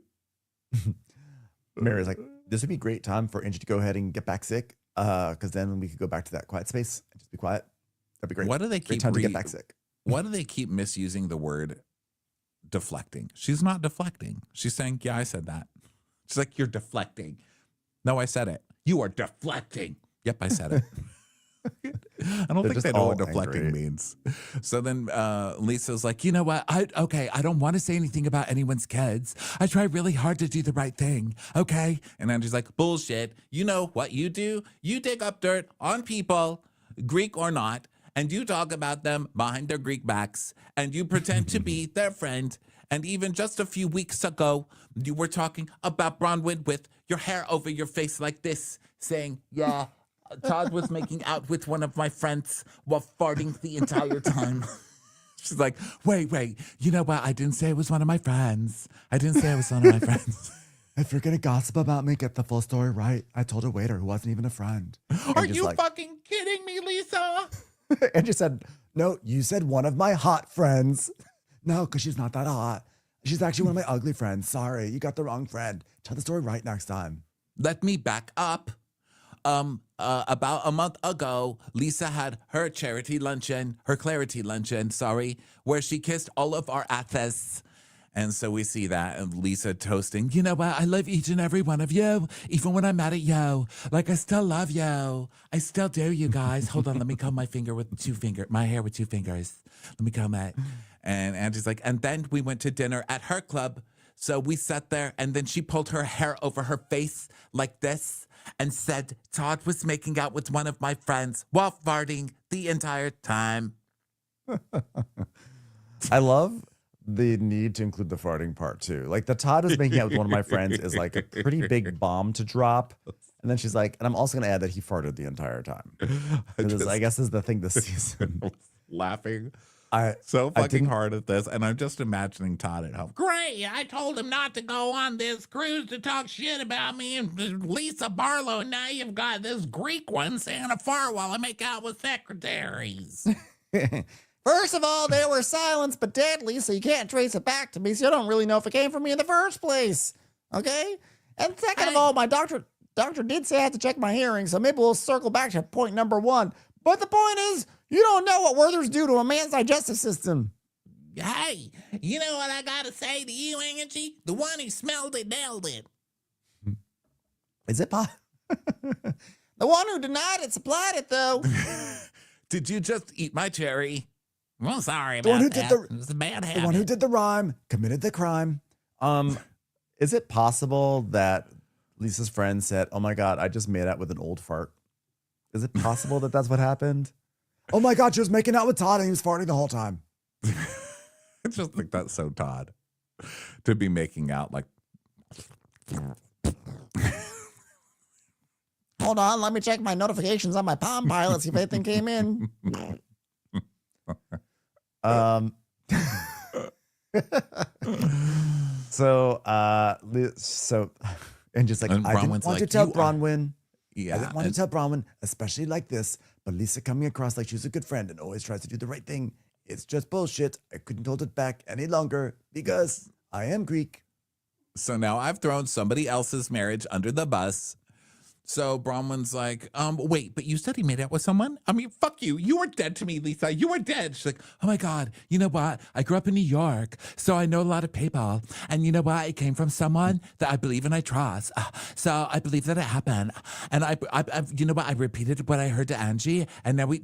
Mary's like, this would be a great time for Angie to go ahead and get back sick. Because then we could go back to that quiet space and just be quiet. That'd be great. What do they keep great time to get back sick? Why do they keep misusing the word deflecting? She's not deflecting. She's saying, yeah, I said that. She's like, you're deflecting. No, I said it. You are deflecting. Yep, I said it. I don't think they know what deflecting means. So then Lisa's like, you know what? I don't want to say anything about anyone's kids. I try really hard to do the right thing. Okay. And Angie's like, bullshit. You know what you do? You dig up dirt on people, Greek or not, and you talk about them behind their Greek backs, and you pretend to be their friend. And even just a few weeks ago, you were talking about Bronwyn with your hair over your face like this, saying, yeah, Todd was making out with one of my friends while farting the entire time. She's like, wait, you know what? I didn't say it was one of my friends. If you're going to gossip about me, get the full story right. I told a waiter who wasn't even a friend. Are you fucking kidding me, Lisa? And she said, no, you said one of my hot friends. No, because she's not that hot. She's actually one of my ugly friends. Sorry, you got the wrong friend. Tell the story right next time. Let me back up. About a month ago, Lisa had her clarity luncheon, where she kissed all of our atheists. And so we see that, and Lisa toasting, you know what? I love each and every one of you, even when I'm mad at you. Like, I still love you. I still do, you guys. Hold on, let me comb my hair with 2 fingers. Let me comb it. And Angie's like, and then we went to dinner at her club. So we sat there, and then she pulled her hair over her face like this and said Todd was making out with one of my friends while farting the entire time. I love the need to include the farting part too. Like the Todd was making out with one of my friends is like a pretty big bomb to drop. And then she's like, and I'm also going to add that he farted the entire time. I guess is the thing this season. Laughing so fucking hard at this. And I'm just imagining Todd at home. Great. I told him not to go on this cruise to talk shit about me and Lisa Barlow. And now you've got this Greek one saying a fart while I make out with secretaries. First of all, they were silenced but deadly, so you can't trace it back to me, so you don't really know if it came from me in the first place. Okay? And second of all, my doctor did say I had to check my hearing, so maybe we'll circle back to point number 1. But the point is, you don't know what Werther's do to a man's digestive system. Hey, you know what I gotta say to you, Angie? The one who smelled it nailed it. Is it pop? The one who denied it supplied it, though. Did you just eat my cherry? Well, sorry about that. It was a bad habit. The one who did the rhyme committed the crime. Is it possible that Lisa's friend said, oh my God, I just made out with an old fart? Is it possible that that's what happened? Oh my God, she was making out with Todd and he was farting the whole time. I just think that's so Todd to be making out like. Hold on, let me check my notifications on my Palm Pilot, see if anything came in. Um, so, and just like, And I didn't Bronwyn's want to like, tell "You are-" Bronwyn. I Yeah. didn't want to tell Bronwyn, especially like this, but Lisa coming across like she's a good friend and always tries to do the right thing. It's just bullshit. I couldn't hold it back any longer because I am Greek. So now I've thrown somebody else's marriage under the bus. So Bronwyn's like, wait, but you said he made out with someone? I mean, fuck you. You were dead to me, Lisa. You were dead. She's like, oh my God, you know what? I grew up in New York, so I know a lot of people. And you know what? It came from someone that I believe and I trust. So I believe that it happened. And I you know what? I repeated what I heard to Angie. And now we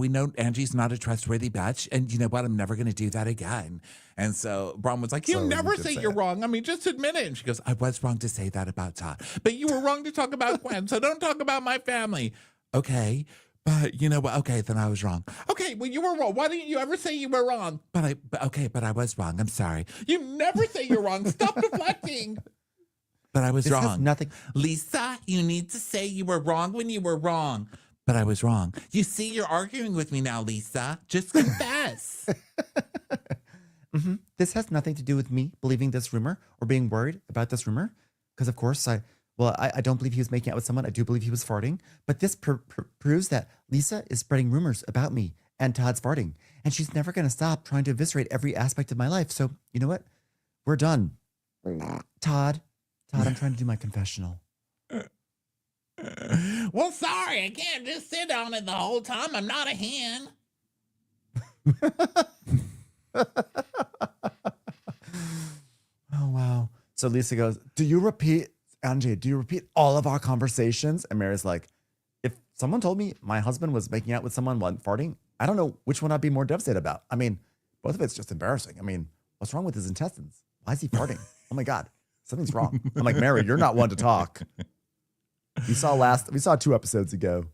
know Angie's not a trustworthy bitch. And you know what? I'm never going to do that again. And so Bronwyn's like, you So you never did say say you're it. wrong. I mean, just admit it. And she goes, I was wrong to say that about Todd. But you were wrong to talk about Gwen. So don't talk about my family. Okay. But you know what? Okay, then I was wrong. Okay, well, you were wrong. Why didn't you ever say you were wrong? But I was wrong. I'm sorry. You never say you're wrong. Stop deflecting. But I was This has wrong. nothing. Lisa, you need to say you were wrong when you were wrong. But I was wrong. You see, you're arguing with me now, Lisa. Just confess. This has nothing to do with me believing this rumor or being worried about this rumor. Because, of course, I don't believe he was making out with someone. I do believe he was farting. But this proves that Lisa is spreading rumors about me and Todd's farting. And she's never going to stop trying to eviscerate every aspect of my life. So, you know what? We're done. Todd, I'm trying to do my confessional. Well, sorry. I can't just sit on it the whole time. I'm not a hen. Oh, wow. So Lisa goes, Angie, do you repeat all of our conversations? And Mary's like, if someone told me my husband was making out with someone while farting, I don't know which one I'd be more devastated about. I mean, both of it's just embarrassing. I mean, what's wrong with his intestines? Why is he farting? Oh my God, something's wrong. I'm like, Mary, you're not one to talk. We saw 2 episodes ago.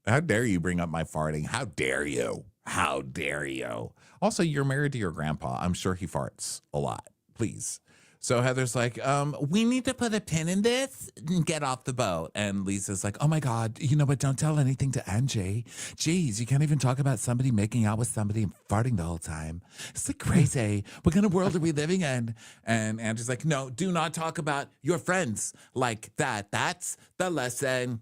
How dare you bring up my farting? How dare you? How dare you? Also, you're married to your grandpa. I'm sure he farts a lot. Please. So Heather's like, we need to put a pin in this and get off the boat. And Lisa's like, oh my God, you know what? Don't tell anything to Angie. Jeez, you can't even talk about somebody making out with somebody and farting the whole time. It's like crazy. What kind of world are we living in? And Angie's like, no, do not talk about your friends like that. That's the lesson.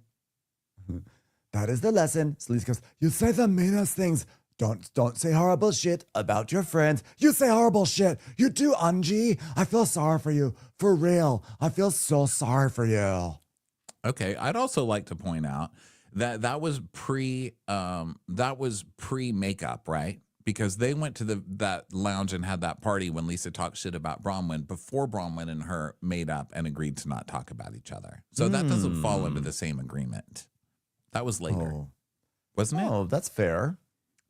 That is the lesson. So Lisa goes, you say the meanest things. Don't say horrible shit about your friends. You say horrible shit. You do, Angie. I feel sorry for you. For real. I feel so sorry for you. Okay, I'd also like to point out that that was pre makeup, right? Because they went to that lounge and had that party when Lisa talked shit about Bronwyn before Bronwyn and her made up and agreed to not talk about each other. So that doesn't fall into the same agreement. That was later, wasn't it? Oh, that's fair.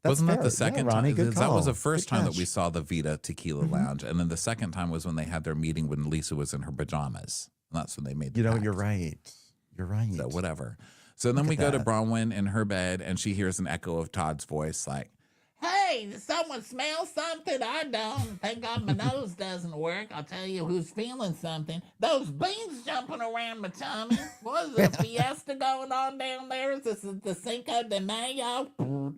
Wasn't fair. that the second yeah, Ronnie, time? good That was the call. first Good time that catch. we saw the Vita Tequila Lounge. And then the second time was when they had their meeting when Lisa was in her pajamas. And that's when they made the You know, pact. you're right. You're right. So whatever. So then Look we at go to that. Bronwyn in her bed and she hears an echo of Todd's voice like, hey, does someone smell something? I don't. Thank God my nose doesn't work. I'll tell you who's feeling something. Those beans jumping around my tummy. What is there, a fiesta going on down there? Is this the Cinco de Mayo?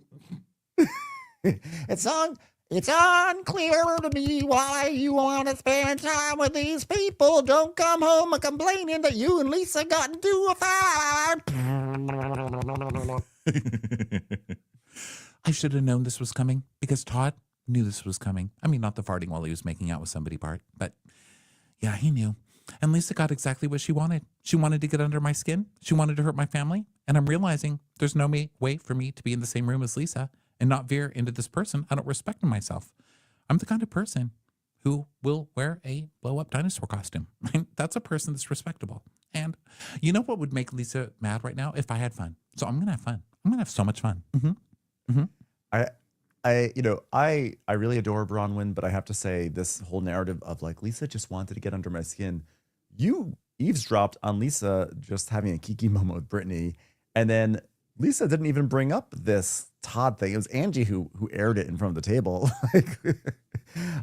It's unclear to me why you want to spend time with these people. Don't come home and complaining that you and Lisa got into a fight. I should have known this was coming because Todd knew this was coming. I mean, not the farting while he was making out with somebody part, but yeah, he knew. And Lisa got exactly what she wanted. She wanted to get under my skin. She wanted to hurt my family. And I'm realizing there's no way for me to be in the same room as Lisa and not veer into this person I don't respect in myself. I'm the kind of person who will wear a blow-up dinosaur costume. That's a person that's respectable. And you know what would make Lisa mad right now? If I had fun. So I'm going to have fun. I'm going to have so much fun. I really adore Bronwyn, but I have to say this whole narrative of like Lisa just wanted to get under my skin. You eavesdropped on Lisa just having a kiki moment with Brittany, and then Lisa didn't even bring up this Todd thing. It was Angie who aired it in front of the table. Like,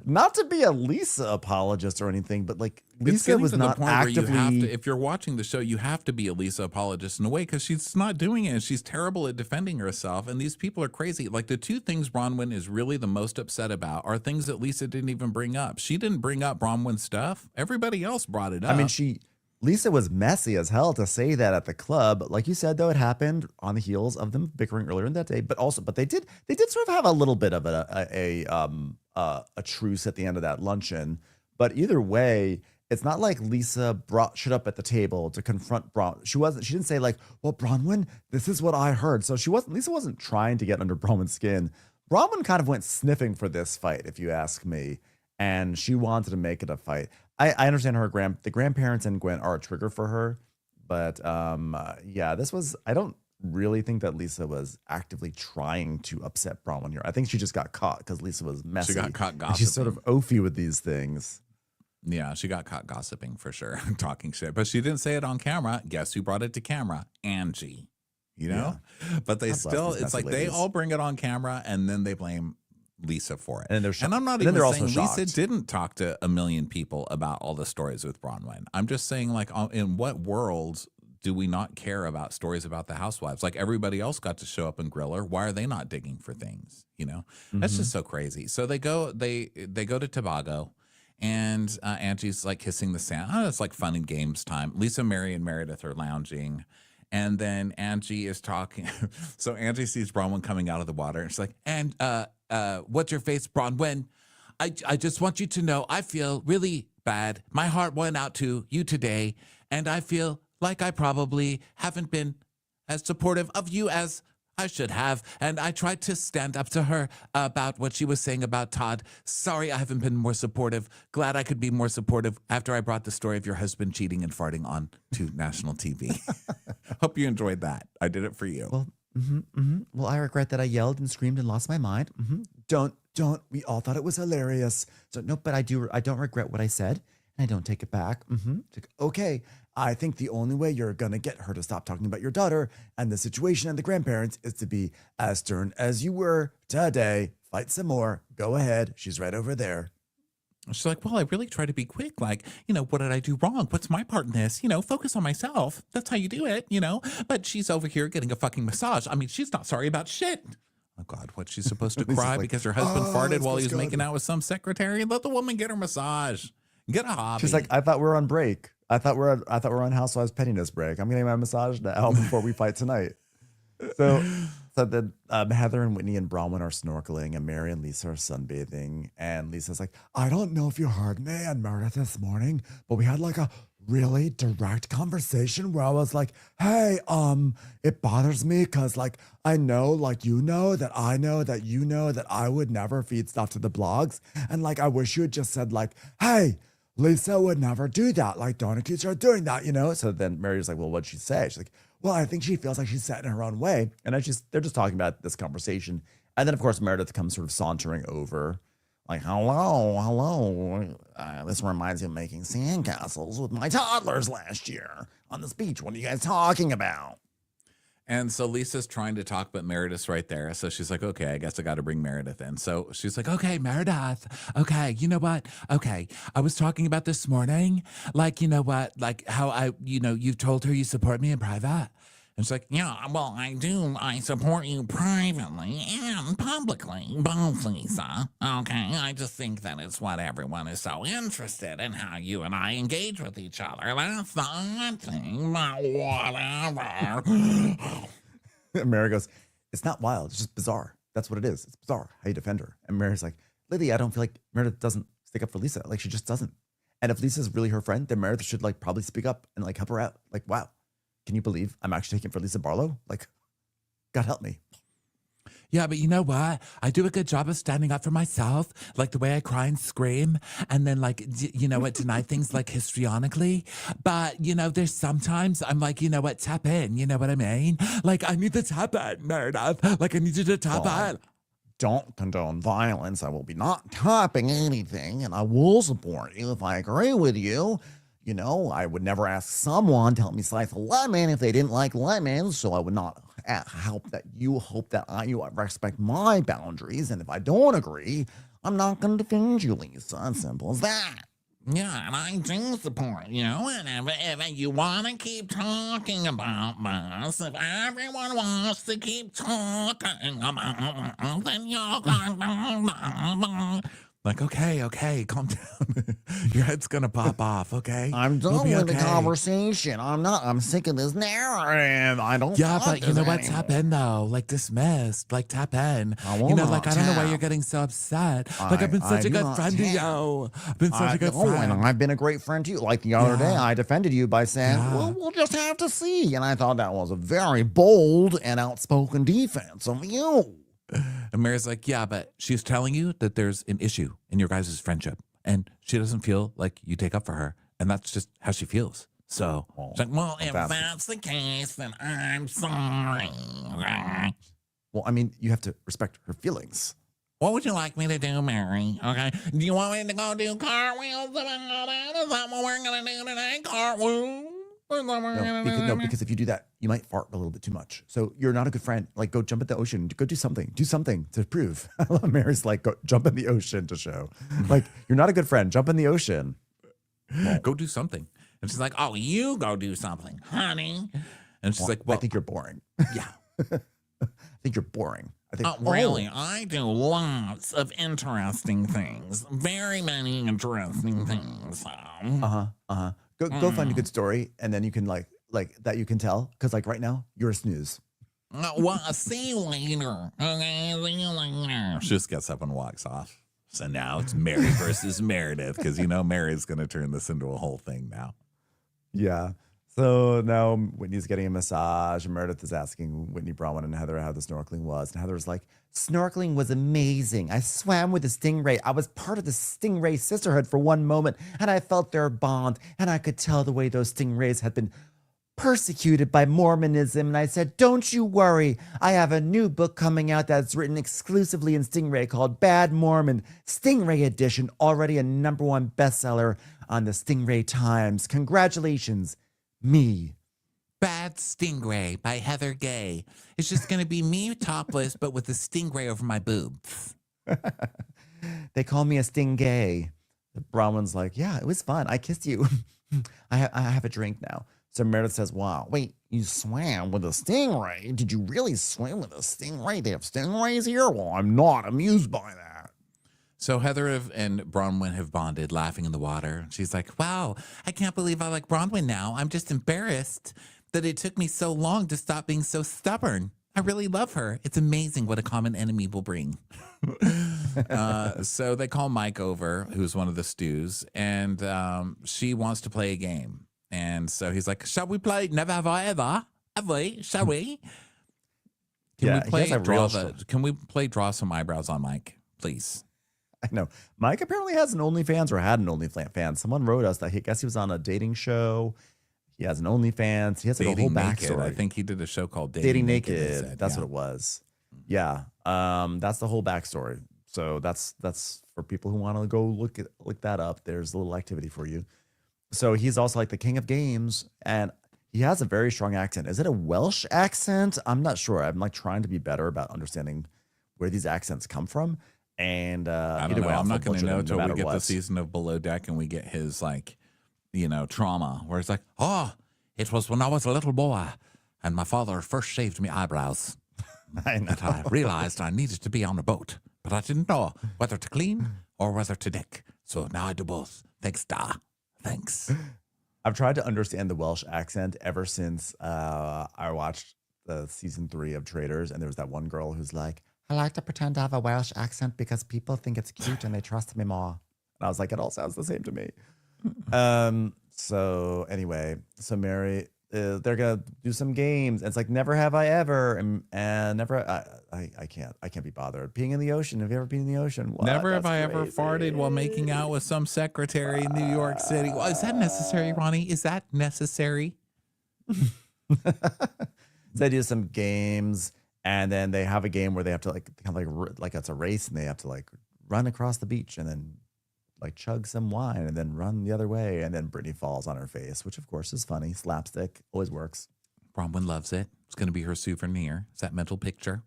not to be a Lisa apologist or anything, but like Lisa was not actively. Where you have to, if you're watching the show, you have to be a Lisa apologist in a way because she's not doing it and she's terrible at defending herself. And these people are crazy. Like the two things Bronwyn is really the most upset about are things that Lisa didn't even bring up. She didn't bring up Bronwyn's stuff. Everybody else brought it up. I mean, Lisa was messy as hell to say that at the club. Like you said, though, it happened on the heels of them bickering earlier in that day. But they did sort of have a little bit of a truce at the end of that luncheon. But either way, it's not like Lisa showed up at the table to confront She didn't say like, well, Bronwyn, this is what I heard. So Lisa wasn't trying to get under Bronwyn's skin. Bronwyn kind of went sniffing for this fight, if you ask me. And she wanted to make it a fight. I understand the grandparents and Gwen are a trigger for her, but I don't really think that Lisa was actively trying to upset Bronwyn here. I think she just got caught because Lisa was messy. She got caught gossiping. She's sort of oafy with these things. Yeah, she got caught gossiping for sure, talking shit, but she didn't say it on camera. Guess who brought it to camera? Angie. You know, but it's like they all bring it on camera and then they blame Lisa for it. And I'm not even saying Lisa didn't talk to a million people about all the stories with Bronwyn. I'm just saying, like, in what world do we not care about stories about the housewives? Like everybody else got to show up and grill her. Why are they not digging for things? You know, that's just so crazy. So they go to Tobago, and Angie's like kissing the sand. Oh, it's like fun and games time. Lisa, Mary, and Meredith are lounging. And then Angie is talking. So Angie sees Bronwyn coming out of the water, and she's like, and what's your face, Bronwyn? I just want you to know I feel really bad. My heart went out to you today, and I feel like I probably haven't been as supportive of you as I should have. And I tried to stand up to her about what she was saying about Todd. Sorry I haven't been more supportive. Glad I could be more supportive after I brought the story of your husband cheating and farting on to national TV. Hope you enjoyed that. I did it for you. Well, well, I regret that I yelled and screamed and lost my mind. Don't. We all thought it was hilarious. So no, but I don't regret what I said, and I don't take it back. Okay. I think the only way you're going to get her to stop talking about your daughter and the situation and the grandparents is to be as stern as you were today. Fight some more. Go ahead. She's right over there. She's like, well, I really try to be quick. Like, what did I do wrong? What's my part in this? Focus on myself. That's how you do it, But she's over here getting a fucking massage. I mean, she's not sorry about shit. Oh, God, what? She's supposed to cry because her husband farted while he was making out with some secretary? Let the woman get her massage. Get a hobby. She's like, I thought we were on break. I thought we're on Housewives pettiness break. I'm getting my massage now before we fight tonight. So then Heather and Whitney and Bronwyn are snorkeling, and Mary and Lisa are sunbathing. And Lisa's like, I don't know if you heard me and Meredith this morning, but we had like a really direct conversation where I was like, hey, it bothers me because like I know, like you know that I know that you know that I would never feed stuff to the blogs. And like I wish you had just said like, hey, Lisa would never do that. Like, don't accuse her of doing that, So then Mary's like, well, what'd she say? She's like, well, I think she feels like she's set in her own way. And they're just talking about this conversation. And then, of course, Meredith comes sort of sauntering over. Like, hello. This reminds me of making sandcastles with my toddlers last year on this beach. What are you guys talking about? And so Lisa's trying to talk, but Meredith's right there. So she's like, okay, I guess I got to bring Meredith in. So she's like, okay, Meredith. Okay, you know what? Okay, I was talking about this morning. Like, you know what? Like how you told her you support me in private. And she's like, yeah, well, I do. I support you privately and publicly, both, Lisa. Okay, I just think that it's what everyone is so interested in, how you and I engage with each other. That's the odd thing, but whatever. And Mary goes, it's not wild. It's just bizarre. That's what it is. It's bizarre how you defend her. And Mary's like, Lily, I don't feel like Meredith doesn't stick up for Lisa. Like, she just doesn't. And if Lisa's really her friend, then Meredith should like probably speak up and like help her out. Like, wow. Can you believe I'm actually taking for Lisa Barlow? Like, God help me. Yeah, but you know what? I do a good job of standing up for myself, like the way I cry and scream, and then like, deny things like histrionically. But, there's sometimes I'm like, tap in, you know what I mean? Like, I need to tap in, Meredith. Like, I need you to tap in. Don't condone violence. I will be not tapping anything, and I will support you if I agree with you. I would never ask someone to help me slice a lemon if they didn't like lemons, so I would not hope that you respect my boundaries. And if I don't agree, I'm not going to defend you, Lisa. As simple as that. Yeah, and I do support you. And if you want to keep talking about this, if everyone wants to keep talking about this, then you're going like, okay, calm down. Your head's going to pop off, okay? I'm done with the conversation. I'm sick of this narrative. I don't Yeah, but you know what? Tap in, though. Like, dismissed. Like, tap in. I don't know why you're getting so upset. Like, I've been such a good friend to you. I've been such a good friend. And I've been a great friend to you. Like the other day, I defended you by saying, well, we'll just have to see. And I thought that was a very bold and outspoken defense of you. And Mary's like, yeah, but she's telling you that there's an issue in your guys' friendship. And she doesn't feel like you take up for her. And that's just how she feels. So, it's like, well, if that's the case, then I'm sorry. Well, I mean, you have to respect her feelings. What would you like me to do, Mary? Okay. Do you want me to go do cartwheels? Is that what we're going to do today? Cartwheels? No, because if you do that, you might fart a little bit too much. So you're not a good friend. Like, go jump in the ocean. Go do something. Do something to prove. I love Mary's like, go jump in the ocean to show. Like, you're not a good friend. Jump in the ocean. Well, go do something. And she's like, oh, you go do something, honey. And she's like, well, I think you're boring. Yeah. I think you're boring. I think, really? I do lots of interesting things. Very many interesting things. Go find a good story, and then you can like that you can tell. Because like right now, you're a snooze. Well, see you later. Okay, see you later. She just gets up and walks off. So now it's Mary versus Meredith, because you know Mary's going to turn this into a whole thing now. Yeah. So now Whitney's getting a massage, and Meredith is asking Whitney Bronwyn and Heather how the snorkeling was. And Heather's like, snorkeling was amazing. I swam with a stingray. I was part of the stingray sisterhood for one moment, and I felt their bond. And I could tell the way those stingrays had been persecuted by Mormonism. And I said, don't you worry. I have a new book coming out that's written exclusively in stingray called Bad Mormon, Stingray Edition, already a #1 bestseller on the Stingray Times. Congratulations. Me. Bad Stingray by Heather Gay. It's just going to be me topless, but with a stingray over my boobs. They call me a stingay. Bronwyn's like, yeah, it was fun. I kissed you. I have a drink now. So Meredith says, wow, wait, you swam with a stingray? Did you really swim with a stingray? They have stingrays here? Well, I'm not amused by that. So Heather and Bronwyn have bonded, laughing in the water. She's like, wow, I can't believe I like Bronwyn now. I'm just embarrassed that it took me so long to stop being so stubborn. I really love her. It's amazing what a common enemy will bring. So they call Mike over, who's one of the stews, and she wants to play a game. And so he's like, shall we play Never Have I Ever? Have we? Shall we? Can we play draw some eyebrows on Mike, please? I know. Mike apparently has an OnlyFans or had an OnlyFans. Someone wrote us that he guess he was on a dating show. He has an OnlyFans. He has like a whole backstory. I think he did a show called Dating Naked. That's what it was. Yeah. That's the whole backstory. So that's for people who want to go look that up. There's a little activity for you. So he's also like the king of games, and he has a very strong accent. Is it a Welsh accent? I'm not sure. I'm like trying to be better about understanding where these accents come from. And I don't know. I'm not going to know until we get the season of Below Deck and we get his trauma where it's like, oh, it was when I was a little boy and my father first shaved me eyebrows. I know. That I realized I needed to be on a boat, but I didn't know whether to clean or whether to deck. So now I do both. Thanks, Da. Thanks. I've tried to understand the Welsh accent ever since I watched the season 3 of Traitors, and there was that one girl who's like, I like to pretend to have a Welsh accent because people think it's cute and they trust me more. And I was like, it all sounds the same to me. So anyway, so Mary, they're gonna do some games. And it's like Never Have I Ever, and never. I can't be bothered. Peeing in the ocean. Have you ever been in the ocean? What? Never have I ever farted while making out with some secretary in New York City. Well, is that necessary, Ronnie? Is that necessary? They do some games. And then they have a game where they have to like it's a race, and they have to like run across the beach and then like chug some wine and then run the other way. And then Brittany falls on her face, which of course is funny. Slapstick always works. Bronwyn loves it. It's going to be her souvenir. It's that mental picture.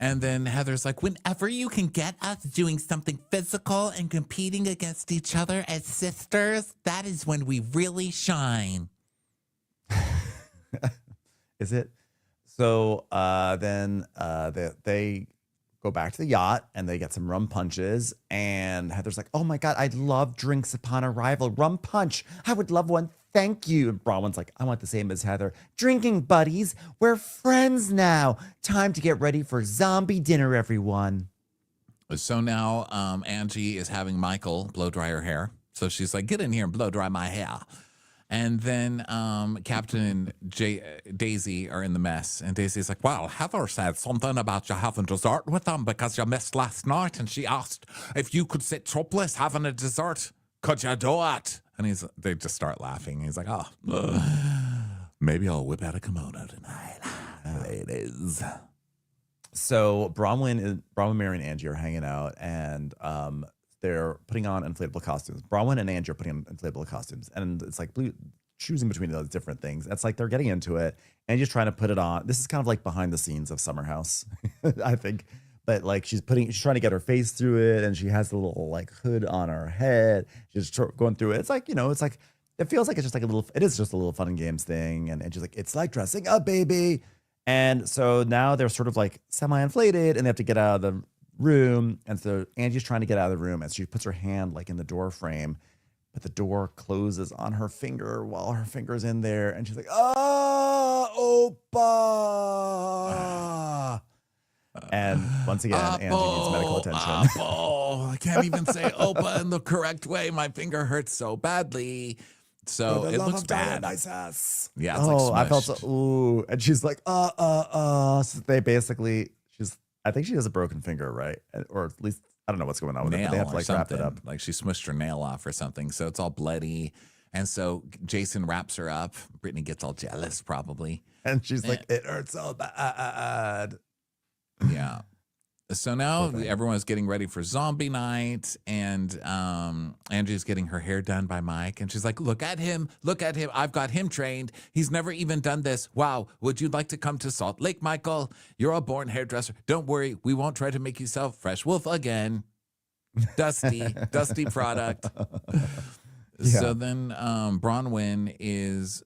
And then Heather's like, whenever you can get us doing something physical and competing against each other as sisters, that is when we really shine. Is it? So then they go back to the yacht and they get some rum punches. And Heather's like, oh my God, I love drinks upon arrival. Rum punch. I would love one. Thank you. And Bronwyn's like, I want the same as Heather. Drinking buddies. We're friends now. Time to get ready for zombie dinner, everyone. So now Angie is having Michael blow dry her hair. So she's like, get in here and blow dry my hair. And then Captain and Daisy are in the mess. And Daisy's like, well, Heather said something about you having dessert with them because you missed last night. And she asked if you could sit topless having a dessert. Could you do it? And they just start laughing. He's like, oh, maybe I'll whip out a kimono tonight. Ladies. So Bronwyn, Mary, and Angie are hanging out, and they're putting on inflatable costumes. Bronwyn and Angie are putting on inflatable costumes, and it's like choosing between those different things. It's like they're getting into it, and just trying to put it on. This is kind of like behind the scenes of Summer House, I think. But like she's trying to get her face through it, and she has the little like hood on her head. She's going through it. It's like, it's like it feels like it's just like it is just a little fun and games thing. And she's like, it's like dressing up, baby. And so now they're sort of like semi-inflated, and they have to get out of the room. And so Angie's trying to get out of the room, and she puts her hand like in the door frame, but the door closes on her finger while her finger's in there, and she's like, Opa. And once again, Angie needs medical attention. I can't even say Opa in the correct way. My finger hurts so badly. So it looks bad. Yeah, it's like I felt smushed. so, ooh. And she's like, So they basically, I think she has a broken finger, right? Or at least, I don't know what's going on with it, but they have to like wrap it up. Like she smushed her nail off or something. So it's all bloody. And so Jason wraps her up. Brittany gets all jealous probably. And she's like, it hurts so bad. Yeah. So now everyone's getting ready for zombie night, and Angie's getting her hair done by Mike, and she's like, look at him. I've got him trained. He's never even done this. Wow. Would you like to come to Salt Lake, Michael? You're a born hairdresser. Don't worry. We won't try to make you sell Fresh Wolf again. Dusty product. Yeah. So then Bronwyn is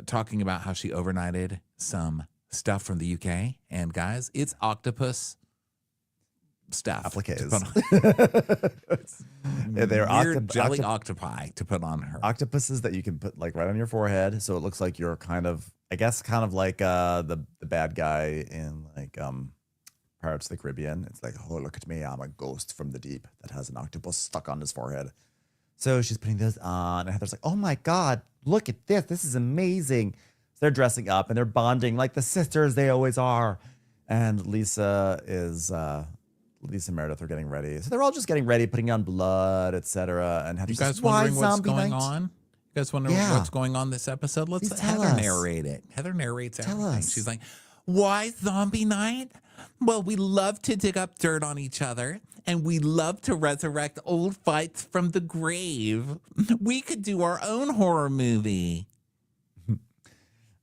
talking about how she overnighted some stuff from the UK, and guys, it's octopus stuff. Appliques. They're weird jelly octopi to put on her. Octopuses that you can put like right on your forehead, so it looks like you're kind of like the bad guy in like Pirates of the Caribbean. It's like, oh, look at me, I'm a ghost from the deep that has an octopus stuck on his forehead. So she's putting this on, and Heather's like, oh my God, look at this. This is amazing. So they're dressing up and they're bonding like the sisters they always are. And Lisa and Meredith are getting ready. So they're all just getting ready, putting on blood, etc. And you Heather's guys like, wondering what's going on? You guys wondering what's going on this episode? Let's Please let tell Heather us. narrate it. Heather narrates everything. us. She's like, why zombie night? Well, we love to dig up dirt on each other, and we love to resurrect old fights from the grave. We could do our own horror movie.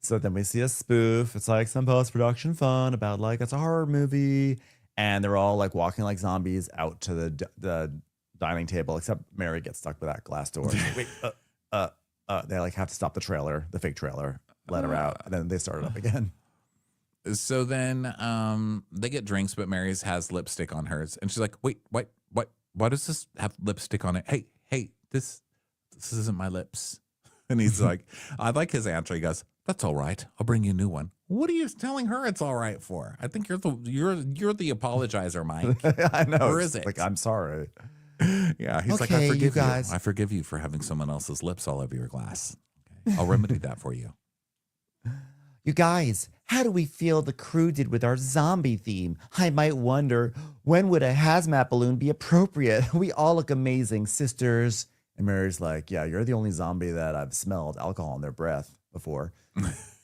So then we see a spoof. It's like some post-production fun about like it's a horror movie. And they're all like walking like zombies out to the dining table, except Mary gets stuck with that glass door. Wait, they like have to stop the fake trailer, let her out, and then they start it up again. So then they get drinks, but Mary's has lipstick on hers, and she's like, "Wait, why does this have lipstick on it? Hey, this isn't my lips." And he's like, I like his answer. He goes, "That's all right. I'll bring you a new one." What are you telling her it's all right for? I think you're the apologizer, Mike. I know. Or is it? Like, I'm sorry. Yeah, he's like, I forgive you. I forgive you for having someone else's lips all over your glass. Okay. I'll remedy that for you. You guys, how do we feel the crew did with our zombie theme? I might wonder, when would a hazmat balloon be appropriate? We all look amazing, sisters. And Mary's like, yeah, you're the only zombie that I've smelled alcohol in their breath before.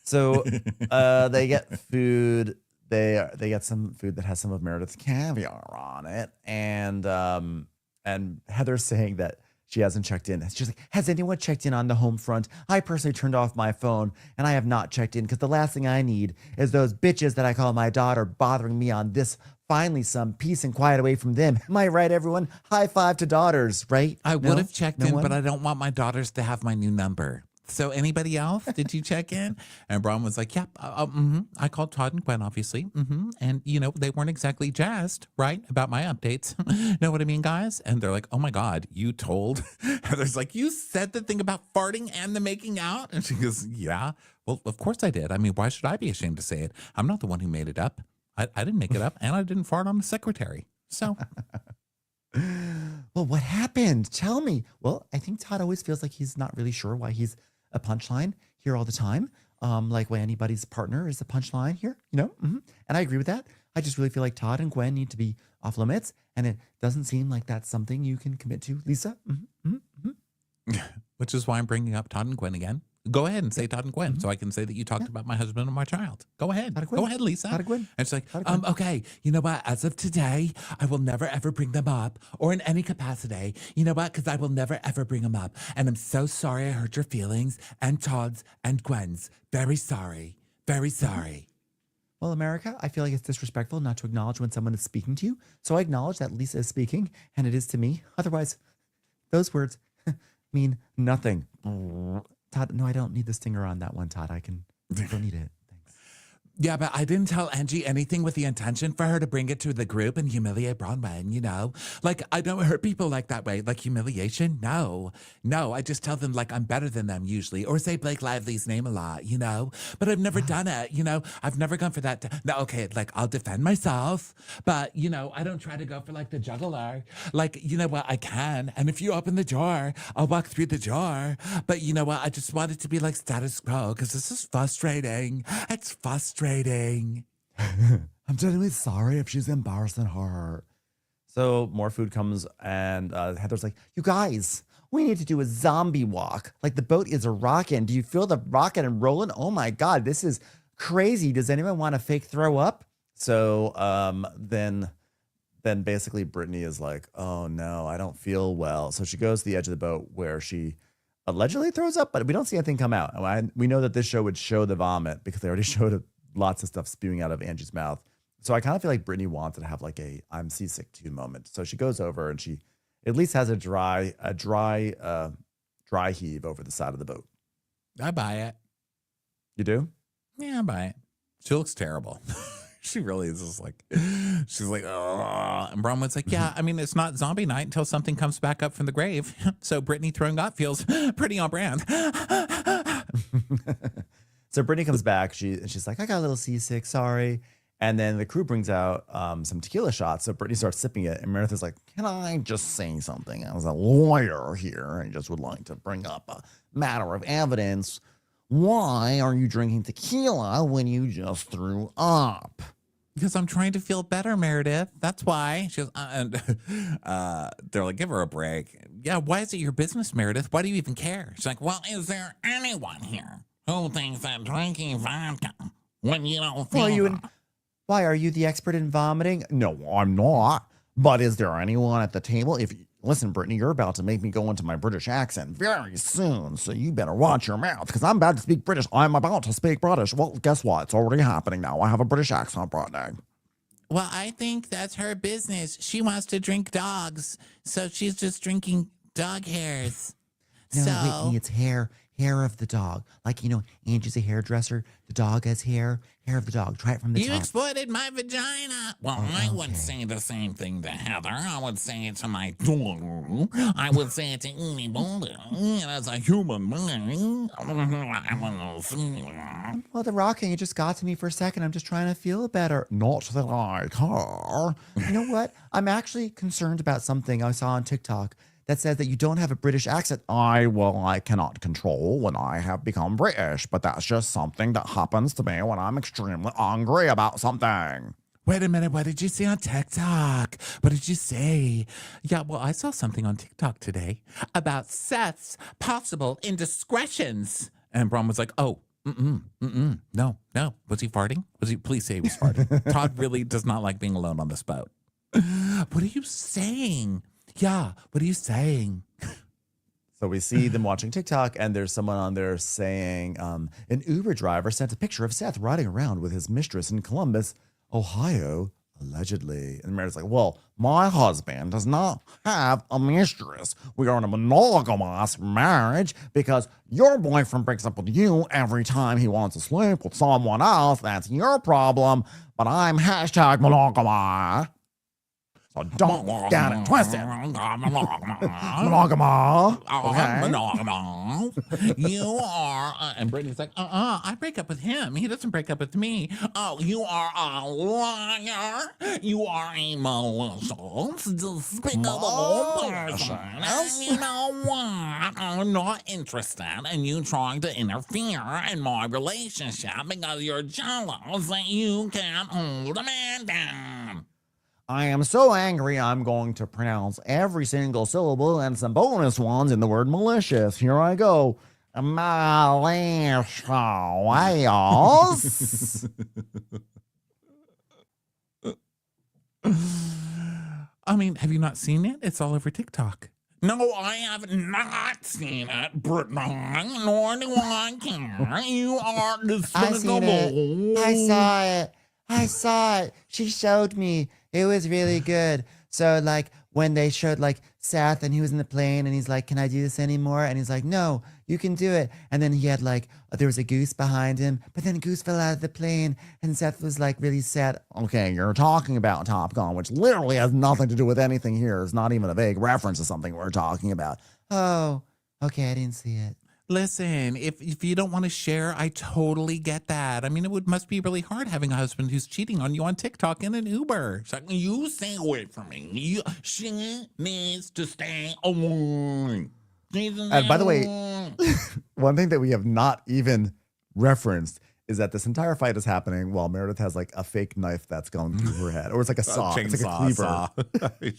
So they get food. They get some food that has some of Meredith's caviar on it, and Heather's saying that she hasn't checked in. She's like, has anyone checked in on the home front? I personally turned off my phone and I have not checked in because the last thing I need is those bitches that I call my daughter bothering me on this. Finally, some peace and quiet away from them. Am I right, everyone? High five to daughters, right? I would have checked in, one? but I don't want my daughters to have my new number. So anybody else? Did you check in? And Braun was like, yep. I called Todd and Gwen, obviously. And, they weren't exactly jazzed, right, about my updates. Know what I mean, guys? And they're like, oh, my God, you told? Heather's like, you said the thing about farting and the making out? And she goes, yeah. Well, of course I did. I mean, why should I be ashamed to say it? I'm not the one who made it up. I didn't make it up, and I didn't fart on the secretary. So... Well, what happened? Tell me. Well, I think Todd always feels like he's not really sure why he's a punchline here all the time. Like when anybody's partner is a punchline here, And I agree with that. I just really feel like Todd and Gwen need to be off limits, and it doesn't seem like that's something you can commit to, Lisa. Which is why I'm bringing up Todd and Gwen again. Go ahead and say Todd and Gwen, so I can say that you talked about my husband and my child. Go ahead. Go ahead, Lisa. Todd and Gwen. And she's like, okay, you know what? As of today, I will never, ever bring them up or in any capacity. You know what? Because I will never, ever bring them up. And I'm so sorry I hurt your feelings and Todd's and Gwen's. Very sorry. Very sorry. Well, America, I feel like it's disrespectful not to acknowledge when someone is speaking to you. So I acknowledge that Lisa is speaking, and it is to me. Otherwise, those words mean nothing. Todd, no, I don't need the stinger on that one, Todd. I don't need it. Thanks. Yeah, but I didn't tell Angie anything with the intention for her to bring it to the group and humiliate Bronwyn, Like, I don't hurt people like that way. Like, humiliation? No, I just tell them, like, I'm better than them usually. Or say Blake Lively's name a lot, But I've never done it, I've never gone for that. No, okay, like, I'll defend myself. But, I don't try to go for, like, the juggler. Like, you know what? I can. And if you open the door, I'll walk through the door. But you know what? I just want it to be, like, status quo because this is frustrating. It's frustrating. I'm genuinely sorry if she's embarrassing her. So more food comes, and Heather's like, you guys, we need to do a zombie walk. Like the boat is a rockin'. Do you feel the rockin' and rolling? Oh my God, this is crazy. Does anyone want to fake throw up? So then basically Brittany is like, oh no, I don't feel well. So she goes to the edge of the boat where she allegedly throws up, but we don't see anything come out. We know that this show would show the vomit because they already showed lots of stuff spewing out of Angie's mouth. So I kind of feel like Brittany wanted to have like a I'm seasick too moment. So she goes over and she at least has a dry heave over the side of the boat. I buy it. You do? Yeah, I buy it. She looks terrible. She really is just like, she's like, oh. And Bronwyn's like, yeah, I mean, it's not zombie night until something comes back up from the grave. So Brittany throwing up feels pretty on brand. So Brittany comes back. She's like, I got a little seasick, sorry. And then the crew brings out some tequila shots. So Brittany starts sipping it. And Meredith is like, can I just say something? I was a lawyer here and just would like to bring up a matter of evidence. Why are you drinking tequila when you just threw up? Because I'm trying to feel better, Meredith. That's why. She goes, they're like, give her a break. Yeah, why is it your business, Meredith? Why do you even care? She's like, well, is there anyone here who thinks that drinking vodka when you don't feel Why are you the expert in vomiting? No, I'm not. But is there anyone at the table? Listen, Brittany, you're about to make me go into my British accent very soon, so you better watch your mouth, because I'm about to speak British. I'm about to speak British. Well, guess what? It's already happening now. I have a British accent, Brittany. Well, I think that's her business. She wants to drink dogs, so she's just drinking dog hairs. No, Whitney, it's hair of the dog. Like, Angie's a hairdresser. The dog has hair of the dog. Try it from the top. You exploited my vagina. Well, I would say the same thing to Heather. I would say it to my dog. I would say it to Amy Boulder. And as a human being, well, the rocking, it just got to me for a second. I'm just trying to feel better. Not that I care. You know what? I'm actually concerned about something I saw on TikTok that says that you don't have a British accent. I cannot control when I have become British, but that's just something that happens to me when I'm extremely angry about something. Wait a minute, what did you see on TikTok? What did you say? Yeah, well, I saw something on TikTok today about Seth's possible indiscretions. And Brom was like, oh, no. Was he farting? Please say he was farting. Todd really does not like being alone on this boat. What are you saying? Yeah, what are you saying? So we see them watching TikTok, and there's someone on there saying an Uber driver sent a picture of Seth riding around with his mistress in Columbus, Ohio, allegedly. And Meredith's like, well, my husband does not have a mistress. We are in a monogamous marriage because your boyfriend breaks up with you every time he wants to sleep with someone else. That's your problem. But I'm hashtag monogamy. So don't get it twisted. Monogama. Okay. You are, and Brittany's like, I break up with him. He doesn't break up with me. Oh, you are a liar. You are a malicious, despicable person. And you know what? I'm not interested in you trying to interfere in my relationship because you're jealous that you can't hold a man down. I am so angry, I'm going to pronounce every single syllable and some bonus ones in the word malicious. Here I go. Malicious. I mean, have you not seen it? It's all over TikTok. No, I have not seen it, Brittany, nor do I care. You are despicable. I saw it. She showed me. It was really good. So like when they showed like Seth and he was in the plane and he's like, can I do this anymore? And he's like, no, you can do it. And then he had like, there was a goose behind him, but then Goose fell out of the plane and Seth was like really sad. Okay, you're talking about Top Gun, which literally has nothing to do with anything here. It's not even a vague reference to something we're talking about. Oh, okay, I didn't see it. Listen, if you don't want to share, I totally get that. I mean, must be really hard having a husband who's cheating on you on TikTok in an Uber. It's like, you stay away from me. She needs to stay away. And by the way, one thing that we have not even referenced is that this entire fight is happening while Meredith has like a fake knife that's going through her head, or it's like a saw, it's like a cleaver.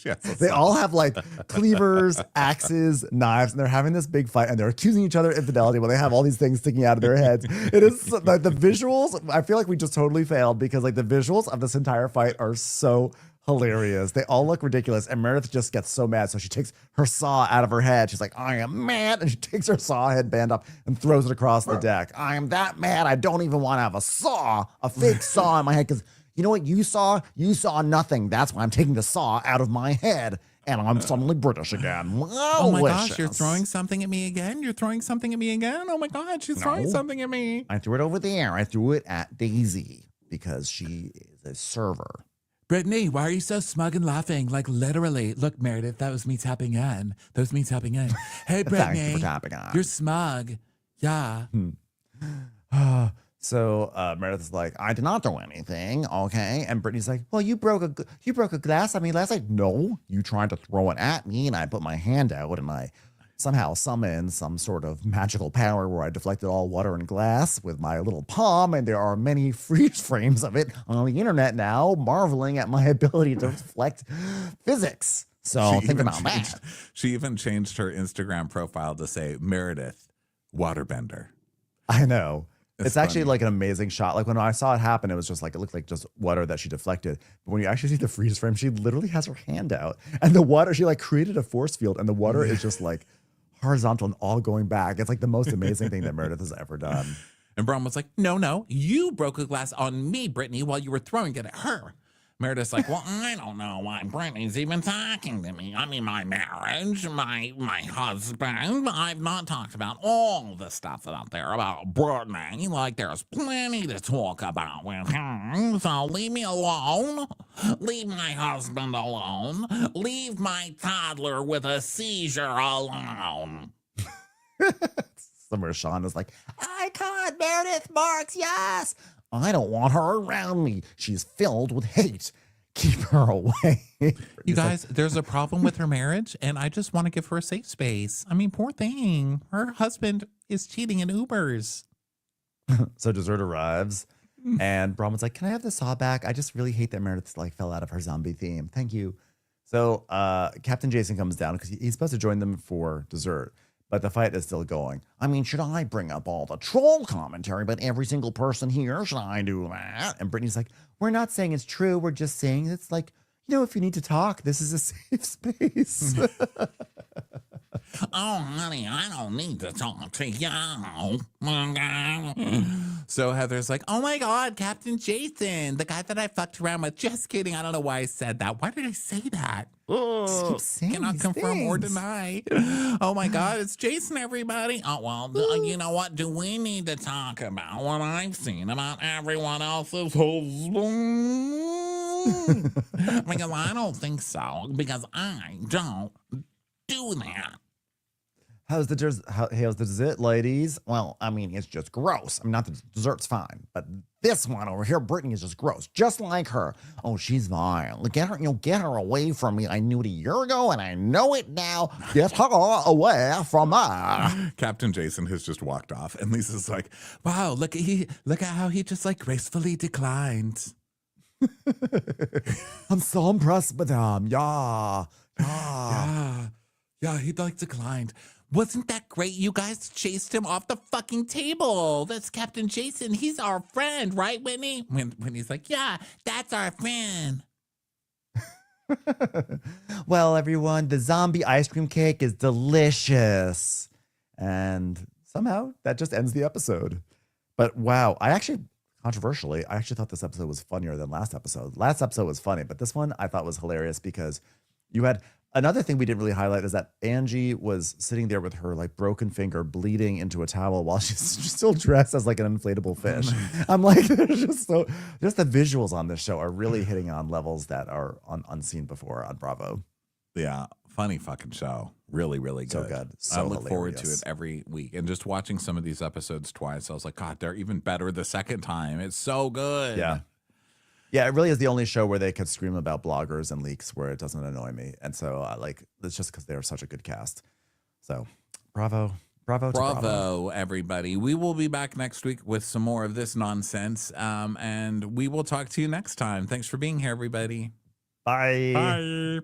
Yes, they all have like cleavers, axes, knives, and they're having this big fight, and they're accusing each other of infidelity while they have all these things sticking out of their heads. It is like the visuals. I feel like we just totally failed because like the visuals of this entire fight are so hilarious. They all look ridiculous, and Meredith just gets so mad, so she takes her saw out of her head. She's like, I am mad, and she takes her saw headband up and throws it across the deck. I am that mad, I don't even want to have a fake saw in my head, because you know what you saw? You saw nothing. That's why I'm taking the saw out of my head, and I'm suddenly British again. Oh my gosh, you're throwing something at me again? You're throwing something at me again? Oh my God, she's throwing something at me. I threw it over there. I threw it at Daisy, because she is a server. Brittany, why are you so smug and laughing? Like literally. Look, Meredith, that was me tapping in. That was me tapping in. Hey, Brittany, Thanks for tapping on. You're smug. Yeah. So Meredith's like, I did not do anything, okay? And Brittany's like, well, you broke a glass on me last night. No, you tried to throw it at me, and I put my hand out, and I somehow summoned some sort of magical power where I deflected all water and glass with my little palm, and there are many freeze frames of it on the internet now, marveling at my ability to deflect physics. So think about that. She even changed her Instagram profile to say Meredith Waterbender. I know. It's actually funny. like an amazing shot. Like when I saw it happen, it was just like, it looked like just water that she deflected. But when you actually see the freeze frame, she literally has her hand out, and the water, she like created a force field, and the water is just like horizontal and all going back. It's like the most amazing thing that Meredith has ever done. And Braun was like, no, you broke a glass on me, Brittany, while you were throwing it at her. Meredith's like, well, I don't know why Brittany's even talking to me. I mean, my marriage, my husband. I've not talked about all the stuff out there about Brittany. Like, there's plenty to talk about with him. So leave me alone. Leave my husband alone. Leave my toddler with a seizure alone. Somewhere Sean is like, icon Meredith Marks, yes. I don't want her around me. She's filled with hate. Keep her away. You guys, there's a problem with her marriage, and I just want to give her a safe space. I mean, poor thing. Her husband is cheating in Ubers. So dessert arrives, and Brahman's like, can I have the saw back? I just really hate that Meredith like fell out of her zombie theme. Thank you. So Captain Jason comes down because he's supposed to join them for dessert. But the fight is still going. I mean, should I bring up all the troll commentary about every single person here? Should I do that? And Brittany's like, we're not saying it's true. We're just saying it's like, if you need to talk, this is a safe space. Oh, honey, I don't need to talk to you. So Heather's like, oh my God, Captain Jason, the guy that I fucked around with. Just kidding. I don't know why I said that. Why did I say that? Keep saying Cannot these confirm or things. deny. Oh my God, it's Jason, everybody. Oh, well, you know what? Do we need to talk about what I've seen about everyone else's husband? Because I don't think so, because I don't do that. How's the dessert, ladies? Well, I mean, it's just gross. I mean, not the dessert's fine, but this one over here, Brittany, is just gross, just like her. Oh, she's vile. Get her, get her away from me. I knew it a year ago, and I know it now. Get her away from me. Captain Jason has just walked off, and Lisa's like, "Wow, look at how he just like gracefully declined." I'm so impressed with him. Yeah. Yeah, he like declined. Wasn't that great? You guys chased him off the fucking table. That's Captain Jason. He's our friend, right, Whitney? When he's like, yeah, that's our friend. Well, everyone, the zombie ice cream cake is delicious. And somehow that just ends the episode. But wow, controversially, I actually thought this episode was funnier than last episode. Last episode was funny, but this one I thought was hilarious because you had another thing we didn't really highlight is that Angie was sitting there with her like broken finger bleeding into a towel while she's still dressed as like an inflatable fish. I'm like, there's just the visuals on this show are really hitting on levels that are unseen before on Bravo. Yeah, funny fucking show. Really, really good. So good. So I look forward to hilarious. it every week. And just watching some of these episodes twice, I was like, God, they're even better the second time. It's so good. Yeah. Yeah, it really is the only show where they could scream about bloggers and leaks where it doesn't annoy me. And so it's just because they're such a good cast. So bravo to Bravo. Everybody. We will be back next week with some more of this nonsense. And we will talk to you next time. Thanks for being here, everybody. Bye. Bye.